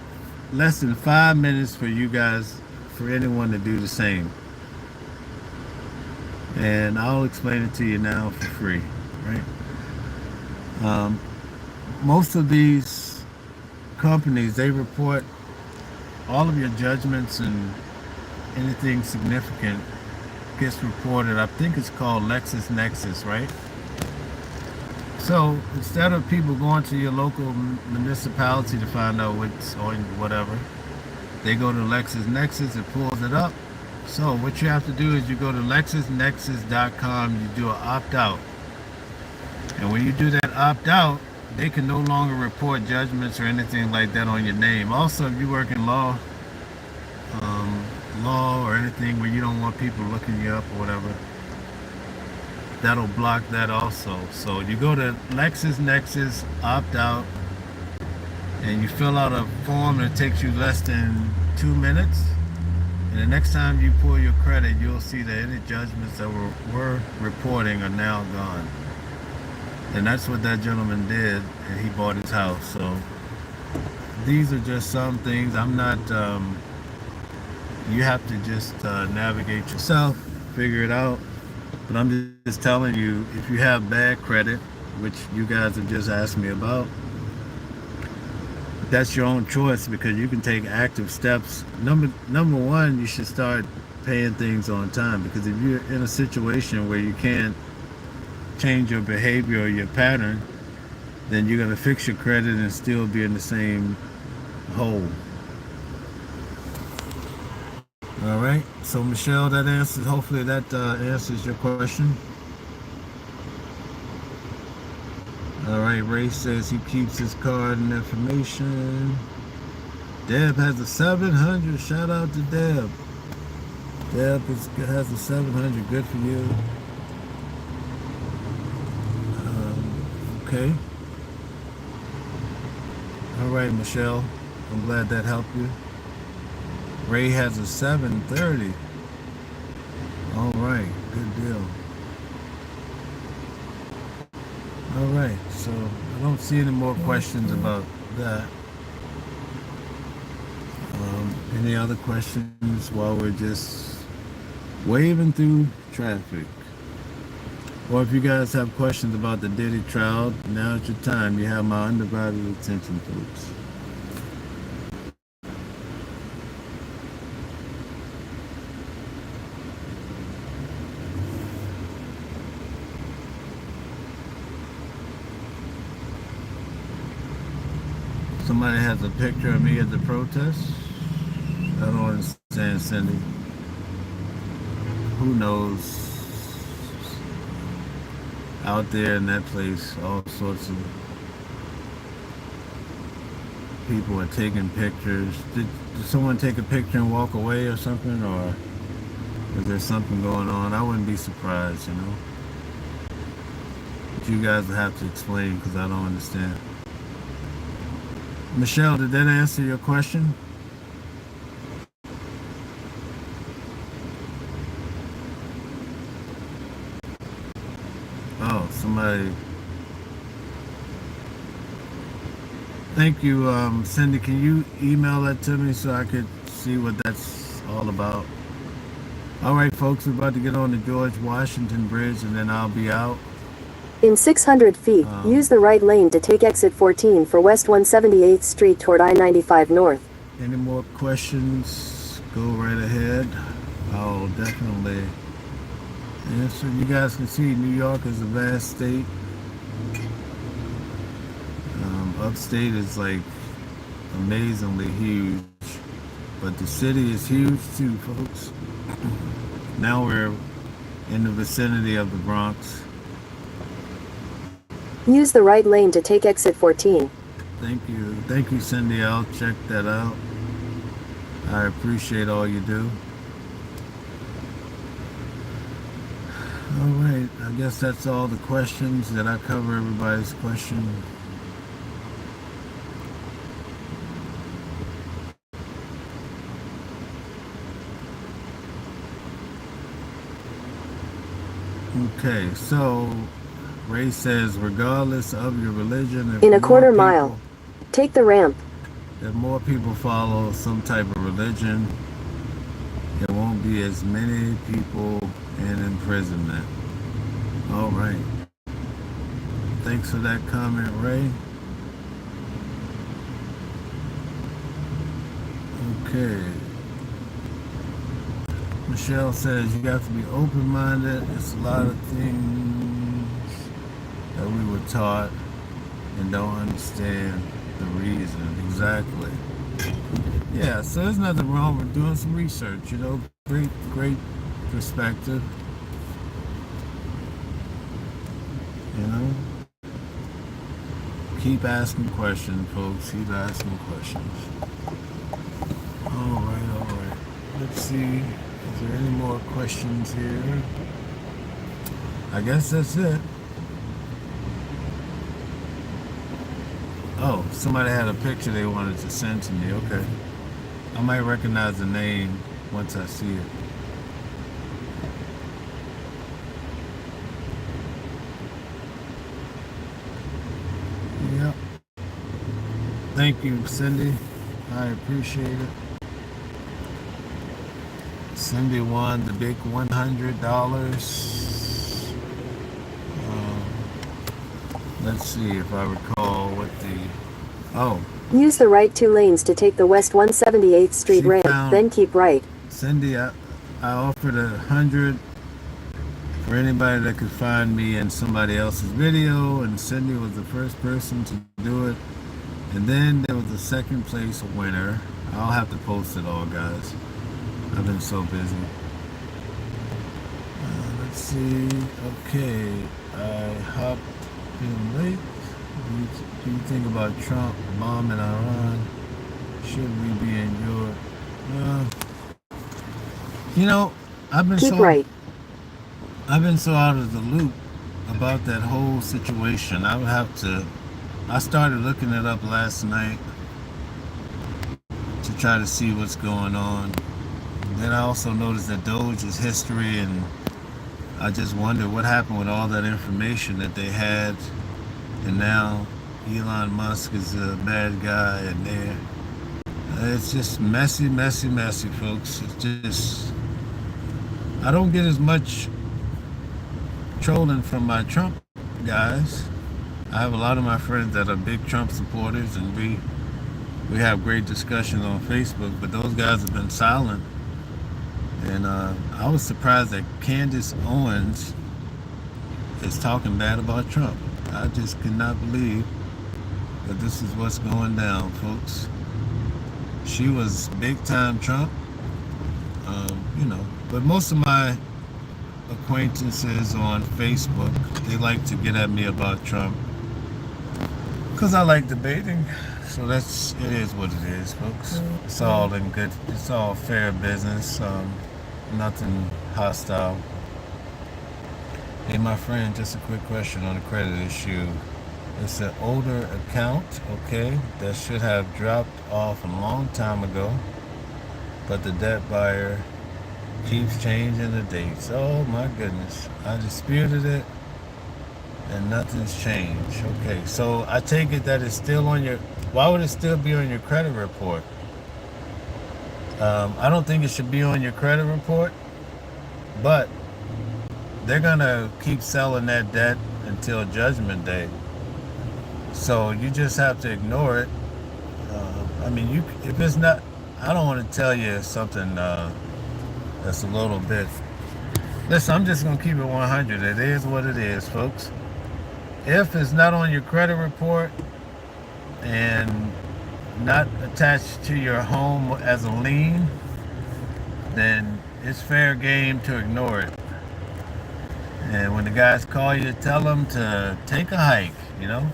less than 5 minutes for anyone to do the same. And I'll explain it to you now for free, right? Most of these companies, they report all of your judgments, and anything significant gets reported. I think it's called LexisNexis, right? So instead of people going to your local municipality to find out what's on whatever, they go to LexisNexis, it pulls it up. So what you have to do is you go to LexisNexis.com, you do an opt-out. And when you do that opt-out, they can no longer report judgments or anything like that on your name. Also, if you work in law or anything where you don't want people looking you up or whatever, that'll block that also. So you go to LexisNexis, opt-out, and you fill out a form that takes you less than 2 minutes. And the next time you pull your credit, you'll see that any judgments that were reporting are now gone. And that's what that gentleman did, and he bought his house. So these are just some things. I'm not, you have to just navigate yourself, figure it out. But I'm just telling you, if you have bad credit, which you guys have just asked me about, that's your own choice, because you can take active steps. Number one, you should start paying things on time, because if you're in a situation where you can't change your behavior or your pattern, then you're going to fix your credit and still be in the same hole. All right, so Michelle, that answers, hopefully that answers your question. All right, Ray says he keeps his card and information. Deb has a 700. Shout out to Deb. Deb has a 700. Good for you. Okay. All right, Michelle. I'm glad that helped you. Ray has a 730. All right, good deal. All right, so I don't see any more questions about that. Any other questions while we're just waving through traffic? Or if you guys have questions about the Diddy trial, now's your time. You have my undivided attention, folks. Somebody has a picture of me at the protest? I don't understand, Cindy. Who knows? Out there in that place, all sorts of people are taking pictures. Did someone take a picture and walk away or something? Or is there something going on? I wouldn't be surprised, you know? But you guys will have to explain, because I don't understand. Michelle, did that answer your question? Oh, somebody. Thank you, Cindy. Can you email that to me so I could see what that's all about? All right, folks, we're about to get on the George Washington Bridge, and then I'll be out. In 600 feet, use the right lane to take exit 14 for West 178th Street toward I-95 North. Any more questions? Go right ahead. I'll definitely answer. You guys can see New York is a vast state. Upstate is like amazingly huge, but the city is huge too, folks. Now we're in the vicinity of the Bronx. Use the right lane to take exit 14. Thank you, Cindy. I'll check that out. I appreciate all you do. All right, I guess that's all the questions. Did I cover everybody's question? Okay, so Ray says, regardless of your religion, In a quarter mile, take the ramp. if more people follow some type of religion, there won't be as many people in imprisonment. All right. Thanks for that comment, Ray. Okay. Michelle says you got to be open-minded. It's a lot of things that we were taught and don't understand the reason. Exactly. Yeah, so there's nothing wrong with doing some research, you know. Great perspective. You know? Keep asking questions, folks. Keep asking questions. All right. Let's see. Is there any more questions here? I guess that's it. Oh, somebody had a picture they wanted to send to me. Okay. I might recognize the name once I see it. Yep. Thank you, Cindy. I appreciate it. Cindy won the big $100. Let's see if I recall what the... Oh. Use the right 2 lanes to take the West 178th Street ramp, then keep right. Cindy, I offered $100 for anybody that could find me in somebody else's video, and Cindy was the first person to do it. And then there was a second place winner. I'll have to post it all, guys. I've been so busy. Let's see. Okay, I hopped in late. Do you think about Trump bombing Iran? Should we be endured? You know, I've been so out of the loop about that whole situation. I started looking it up last night to try to see what's going on. Then I also noticed that Doge is history, and I just wonder what happened with all that information that they had, and now Elon Musk is a bad guy, and it's just messy, folks. It's just, I don't get as much trolling from my Trump guys. I have a lot of my friends that are big Trump supporters, and we have great discussions on Facebook, but those guys have been silent. And I was surprised that Candace Owens is talking bad about Trump. I just cannot believe that this is what's going down, folks. She was big time Trump, you know, but most of my acquaintances on Facebook, they like to get at me about Trump because I like debating. So it is what it is, folks. It's all in good, it's all fair business, nothing hostile. Hey, my friend, just a quick question on the credit issue. It's an older account, okay, that should have dropped off a long time ago, but the debt buyer keeps changing the dates. Oh my goodness. I disputed it and nothing's changed. Okay, so I take it that it's still on your... Why would it still be on your credit report? I don't think it should be on your credit report, but they're gonna keep selling that debt until Judgment Day. So you just have to ignore it. I mean, if it's not... I don't want to tell you something that's a little bit... Listen, I'm just gonna keep it 100. It is what it is, folks. If it's not on your credit report and not attached to your home as a lien, then it's fair game to ignore it. And when the guys call you, tell them to take a hike, you know?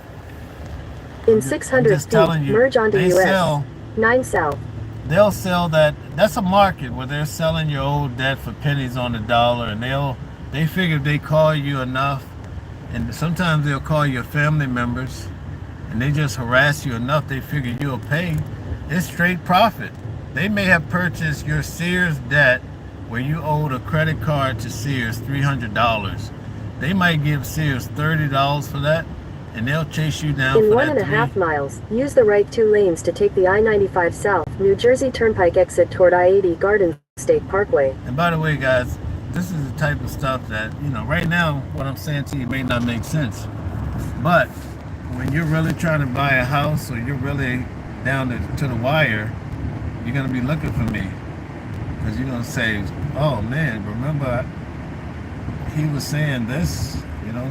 In 600 feet, merge onto US 9 South. They'll sell that. That's a market where they're selling your old debt for pennies on the dollar, and they figure if they call you enough, and sometimes they'll call your family members, and they just harass you enough, they figure you'll pay. It's straight profit. They may have purchased your Sears debt where you owed a credit card to Sears $300, they might give Sears $30 for that, and they'll chase you down In for 1.5 miles, use the right 2 lanes to take the I-95 South, New Jersey Turnpike exit toward I-80 Garden State Parkway. And by the way, guys, this is the type of stuff that, right now, what I'm saying to you may not make sense. But when you're really trying to buy a house, or you're really down to the wire, you're going to be looking for me. Because you're going to say, oh man, remember he was saying this,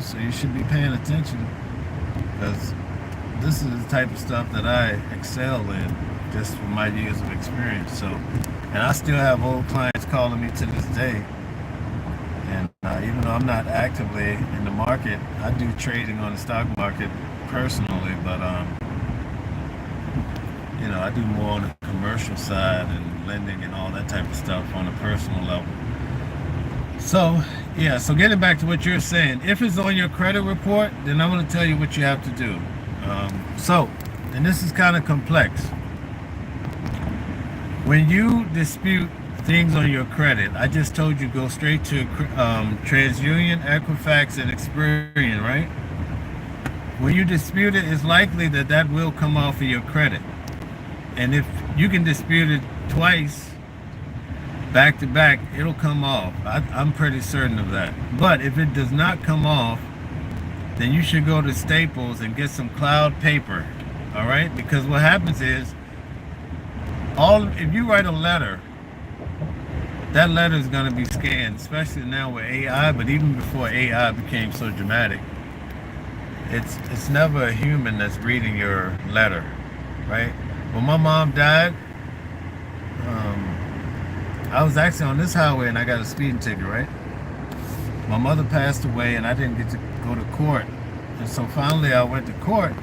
so you should be paying attention. Because this is the type of stuff that I excel in, just from my years of experience. So, and I still have old clients calling me to this day. And even though I'm not actively in the market, I do trading on the stock market personally, but I do more on the commercial side and lending and all that type of stuff on a personal level. So yeah, so getting back to what you're saying, if it's on your credit report, then I'm going to tell you what you have to do. And this is kind of complex. When you dispute things on your credit, I just told you go straight to TransUnion, Equifax, and Experian, right? When you dispute it, it's likely that will come off of your credit. And if you can dispute it twice, back to back, it'll come off. I'm pretty certain of that. But if it does not come off, then you should go to Staples and get some cloud paper, all right? Because what happens is, if you write a letter, that letter is going to be scanned, especially now with AI, but even before AI became so dramatic. It's never a human that's reading your letter, right? When my mom died, I was actually on this highway and I got a speeding ticket, right? My mother passed away and I didn't get to go to court. And so finally I went to court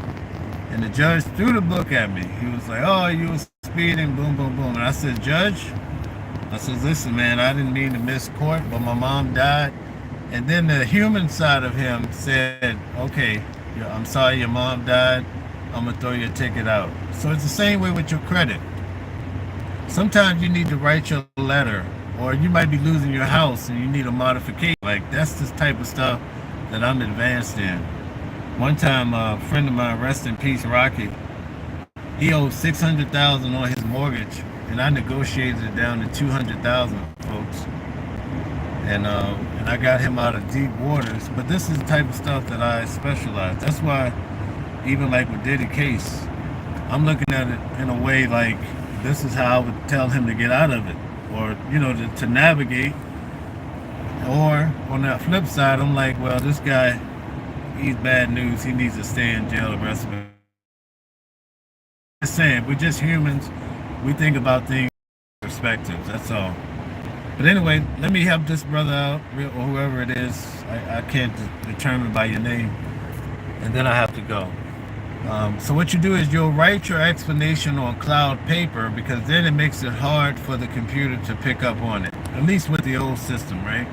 and the judge threw the book at me. He was like, oh, you were speeding, boom, boom, boom. And I said, Judge, I said, listen, man, I didn't mean to miss court, but my mom died. And then the human side of him said, okay, I'm sorry your mom died. I'm going to throw your ticket out. So it's the same way with your credit. Sometimes you need to write your letter, or you might be losing your house and you need a modification. Like, that's the type of stuff that I'm advanced in. One time, a friend of mine, rest in peace, Rocky, he owed $600,000 on his mortgage, and I negotiated it down to $200,000, folks. And I got him out of deep waters. But this is the type of stuff that I specialize. That's why, even like with Diddy case, I'm looking at it in a way like this is how I would tell him to get out of it, or to navigate. Or on that flip side, I'm like, well, this guy, he's bad news. He needs to stay in jail the rest of it. Just saying, we're just humans. We think about things from perspectives. That's all. But anyway, let me help this brother out, or whoever it is. I can't determine by your name, and then I have to go. So what you do is you'll write your explanation on cloud paper, because then it makes it hard for the computer to pick up on it, at least with the old system, right?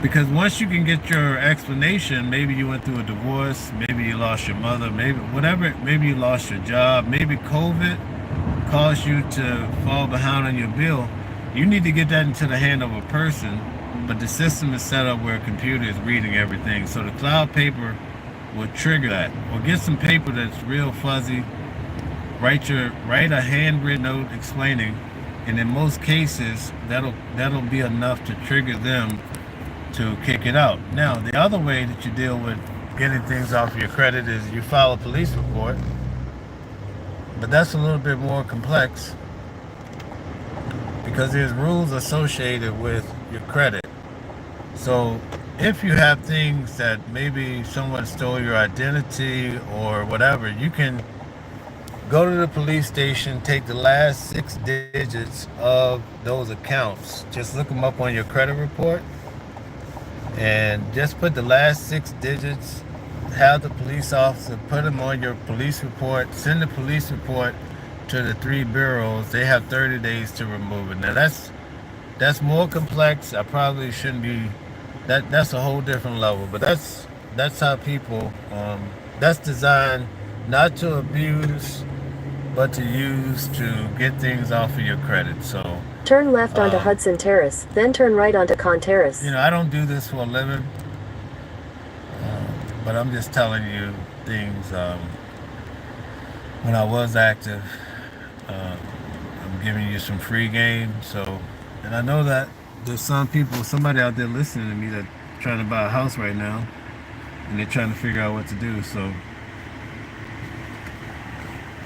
Because once you can get your explanation, maybe you went through a divorce, maybe you lost your mother, maybe whatever, maybe you lost your job, maybe COVID caused you to fall behind on your bill, you need to get that into the hand of a person, but the system is set up where a computer is reading everything. So the cloud paper will trigger that. Or get some paper that's real fuzzy, write a handwritten note explaining, and in most cases, that'll be enough to trigger them to kick it out. Now, the other way that you deal with getting things off your credit is you file a police report, but that's a little bit more complex because there's rules associated with your credit. So if you have things that maybe someone stole your identity or whatever, you can go to the police station, take the last 6 digits of those accounts, just look them up on your credit report, and just put the last 6 digits, have the police officer put them on your police report, send the police report to the 3 bureaus. They have 30 days to remove it. Now that's more complex. I probably shouldn't be, that's a whole different level, but that's how people, that's designed not to abuse, but to use to get things off of your credit. So turn left onto Hudson Terrace, then turn right onto Con Terrace. I don't do this for a living. but I'm just telling you things. When I was active, uh, I'm giving you some free game. So, and I know that there's somebody out there listening to me that trying to buy a house right now, and they're trying to figure out what to do. So,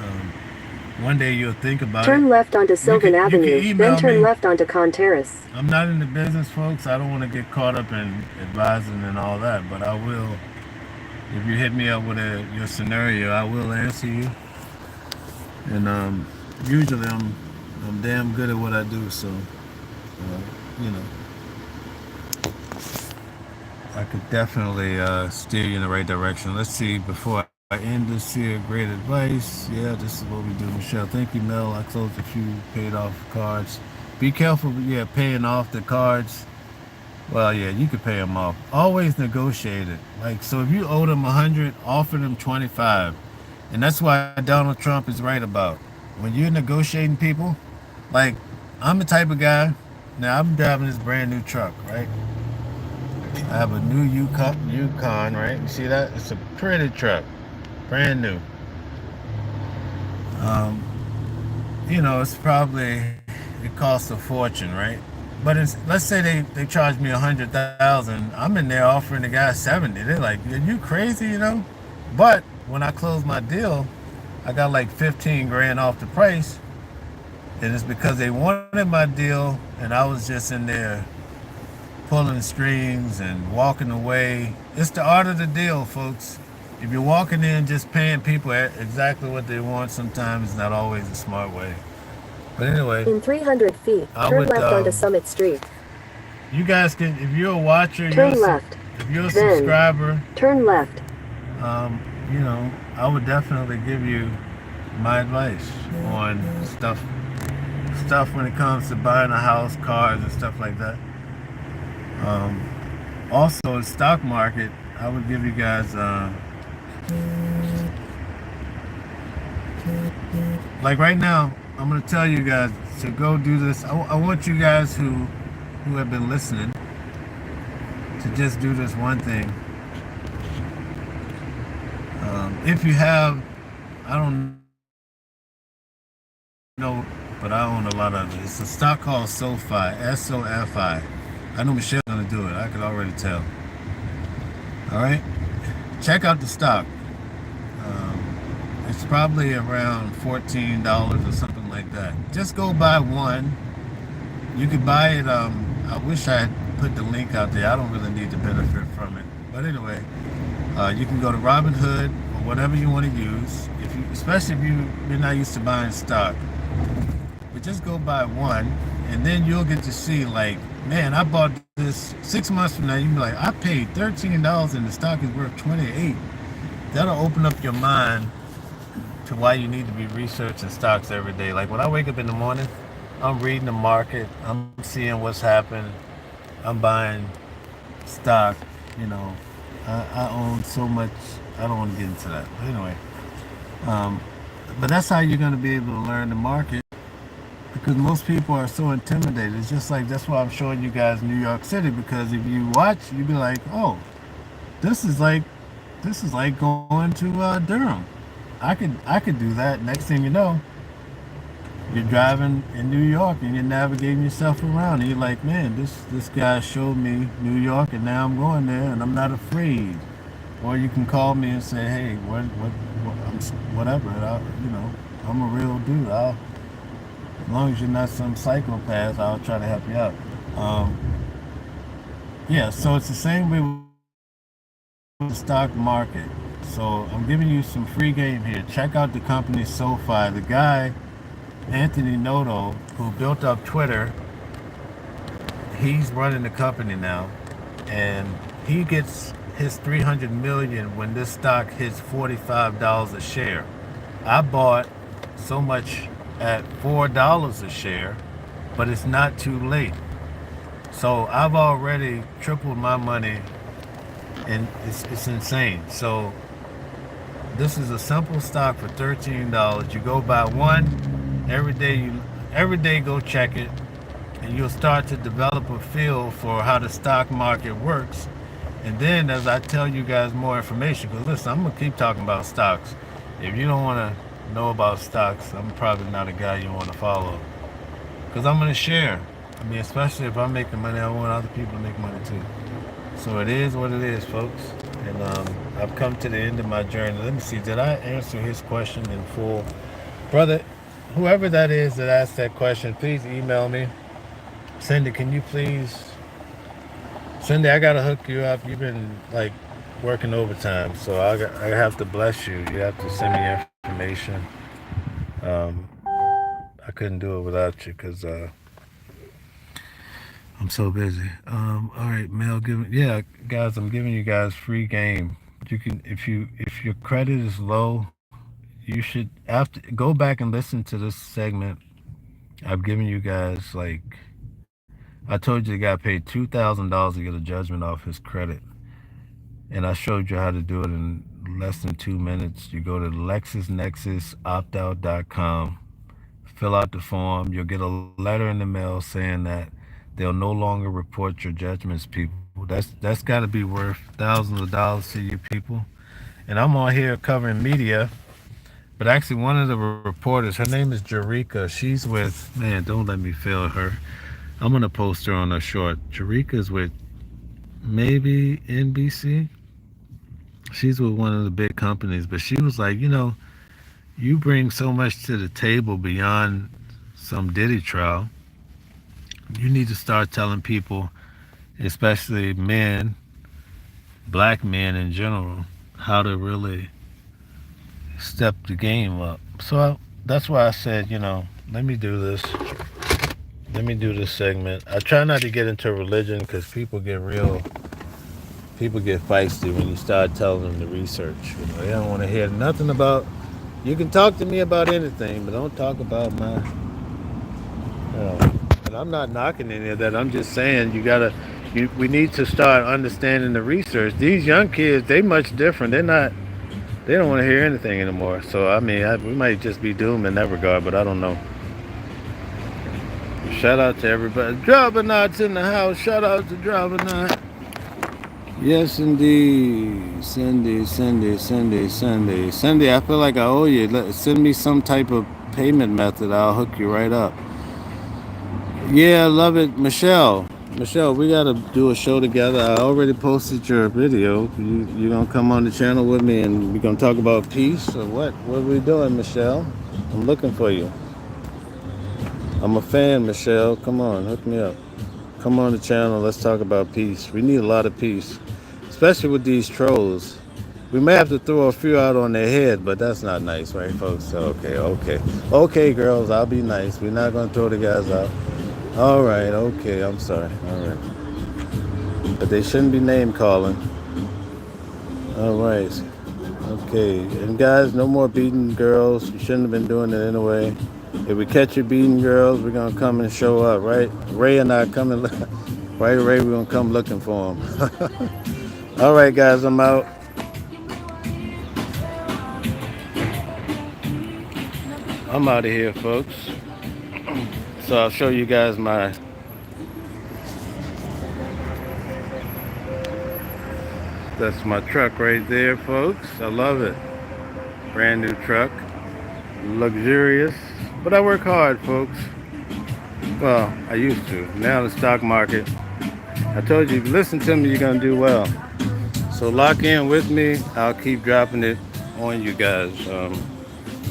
um, one day you'll think about it. Turn left onto Sylvan You can Avenue, then email turn me. left onto Con Terrace. I'm not in the business, folks. I don't want to get caught up in advising and all that, but I will. If you hit me up with your scenario, I will answer you. And usually I'm damn good at what I do, so you know I could definitely steer you in the right direction. Let's see, before I end this here, great advice. Yeah, this is what we do, Michelle. Thank you, Mel. I closed a few paid off cards. Be careful, yeah, paying off the cards. Well, yeah, you could pay them off. Always negotiate it. Like, so if you owe them 100, offer them 25. And that's why Donald Trump is right about. When you're negotiating people, like, I'm the type of guy, now I'm driving this brand new truck, right? I have a new Yukon, right? You see that? It's a pretty truck, brand new. Um, it's probably, it costs a fortune, right? But let's say they charge me 100,000. I'm in there offering the guy 70. They're like, "Are you crazy?" But when I closed my deal, I got like 15 grand off the price, and it's because they wanted my deal, and I was just in there pulling strings and walking away. It's the art of the deal, folks. If you're walking in just paying people exactly what they want, sometimes it's not always a smart way. But anyway, in 300 feet, turn left onto Summit Street. You guys can, if you're a watcher, turn left. If you're a subscriber, turn left. I would definitely give you my advice on stuff when it comes to buying a house, cars, and stuff like that. Also, the stock market, I would give you guys, like right now, I'm going to tell you guys to go do this. I want you guys who have been listening to just do this one thing. If you have, I don't know, but I own a lot of it. It's a stock called SoFi, SOFI. I know Michelle's going to do it. I could already tell. All right? Check out the stock. It's probably around $14 or something like that. Just go buy one. You could buy it. I wish I had put the link out there. I don't really need to benefit from it. But anyway, you can go to Robinhood or whatever you want to use. Especially if you're not used to buying stock. But just go buy one, and then you'll get to see, like, man, I bought this 6 months from now. You'll be like, I paid $13 and the stock is worth $28. That'll open up your mind to why you need to be researching stocks every day. Like when I wake up in the morning, I'm reading the market, I'm seeing what's happening, I'm buying stock. I own so much. I don't want to get into that. But anyway, but that's how you're going to be able to learn the market, because most people are so intimidated. It's just like, that's why I'm showing you guys New York City, because if you watch, you'll be like, oh, this is like going to Durham. I could do that. Next thing you know, you're driving in New York and you're navigating yourself around, and you're like, man, this guy showed me New York, and now I'm going there and I'm not afraid. Or you can call me and say, hey, whatever. I'm a real dude. As long as you're not some psychopath, I'll try to help you out. Yeah, so it's the same way with the stock market. So I'm giving you some free game here. Check out the company SoFi. The guy, Anthony Noto, who built up Twitter, he's running the company now, and he gets his 300 million when this stock hits $45 a share. I bought so much at $4 a share, but it's not too late. So I've already tripled my money, and it's insane. So this is a simple stock for $13. You go buy one every day. Go check it, and you'll start to develop a feel for how the stock market works. And then as I tell you guys more information, because listen, I'm gonna keep talking about stocks. If you don't want to know about stocks, I'm probably not a guy you want to follow. Because I'm gonna share. I mean, especially if I'm making money, I want other people to make money too. So it is what it is, folks. And I've come to the end of my journey. Let me see. Did I answer his question in full, brother? Whoever that is that asked that question, please email me. Cindy, can you please? Cindy, I gotta hook you up. You've been like working overtime, so I have to bless you. You have to send me your information. Um, I couldn't do it without you because I'm so busy. All right, Mel, yeah, guys, I'm giving you guys free game. You can if your credit is low, you should after go back and listen to this segment. I've given you guys like I told you the guy paid $2,000 to get a judgment off his credit, and I showed you how to do it in less than 2 minutes. You go to LexisNexisOptout.com, fill out the form. You'll get a letter in the mail saying that they'll no longer report your judgments, people. That's got to be worth thousands of dollars to you people. And I'm on here covering media, but actually one of the reporters, her name is Jerika. She's with man. Don't let me fail her. I'm gonna post her on a short. Jerika's with maybe NBC. She's with one of the big companies, but she was like, you bring so much to the table beyond some Diddy trial. You need to start telling people, especially men, black men in general, how to really step the game up. So that's why I said, let me do this. Let me do this segment. I try not to get into religion because people get feisty when you start telling them the research. They don't want to hear nothing about. You can talk to me about anything, but don't talk about my. And I'm not knocking any of that. I'm just saying we need to start understanding the research. These young kids, they much different. They don't want to hear anything anymore. So I mean, we might just be doomed in that regard, but I don't know. Shout out to everybody. Drobernauts in the house. Shout out to Drobernaut. Yes, indeed. Cindy, I feel like I owe you. Send me some type of payment method. I'll hook you right up. Yeah, I love it. Michelle, we got to do a show together. I already posted your video. You going to come on the channel with me and we going to talk about peace or what? What are we doing, Michelle? I'm looking for you. I'm a fan, Michelle. Come on, hook me up. Come on the channel. Let's talk about peace. We need a lot of peace, especially with these trolls. We may have to throw a few out on their head, but that's not nice, right, folks? Okay, girls, I'll be nice. We're not going to throw the guys out. All right, okay, I'm sorry. All right. But they shouldn't be name calling. All right. Okay. And guys, no more beating girls. You shouldn't have been doing it anyway. If we catch you beating girls, we're going to come and show up, right? Ray and I coming. Right, Ray, we're going to come looking for them. All right, guys, I'm out. I'm out of here, folks. So I'll show you guys that's my truck right there, folks. I love it. Brand new truck. Luxurious. But I work hard, folks. Well, I used to. Now the stock market. I told you, if you listen to me, you're going to do well. So lock in with me. I'll keep dropping it on you guys.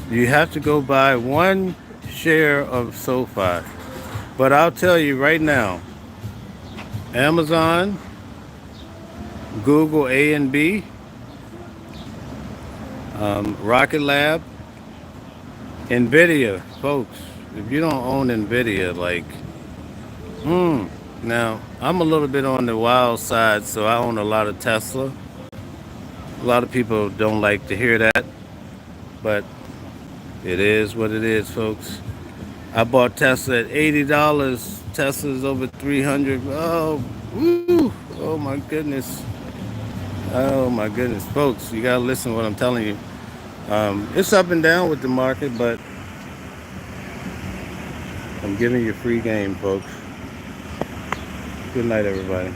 You have to go buy one share of SoFi. But I'll tell you right now, Amazon, Google A and B, Rocket Lab, NVIDIA, folks. If you don't own NVIDIA, now I'm a little bit on the wild side, so I own a lot of Tesla. A lot of people don't like to hear that, but it is what it is, folks. I bought Tesla at $80. Tesla's over 300. Oh, woo! Oh my goodness. Oh my goodness, folks. You gotta listen to what I'm telling you. It's up and down with the market, but I'm giving you free game, folks. Good night, everybody.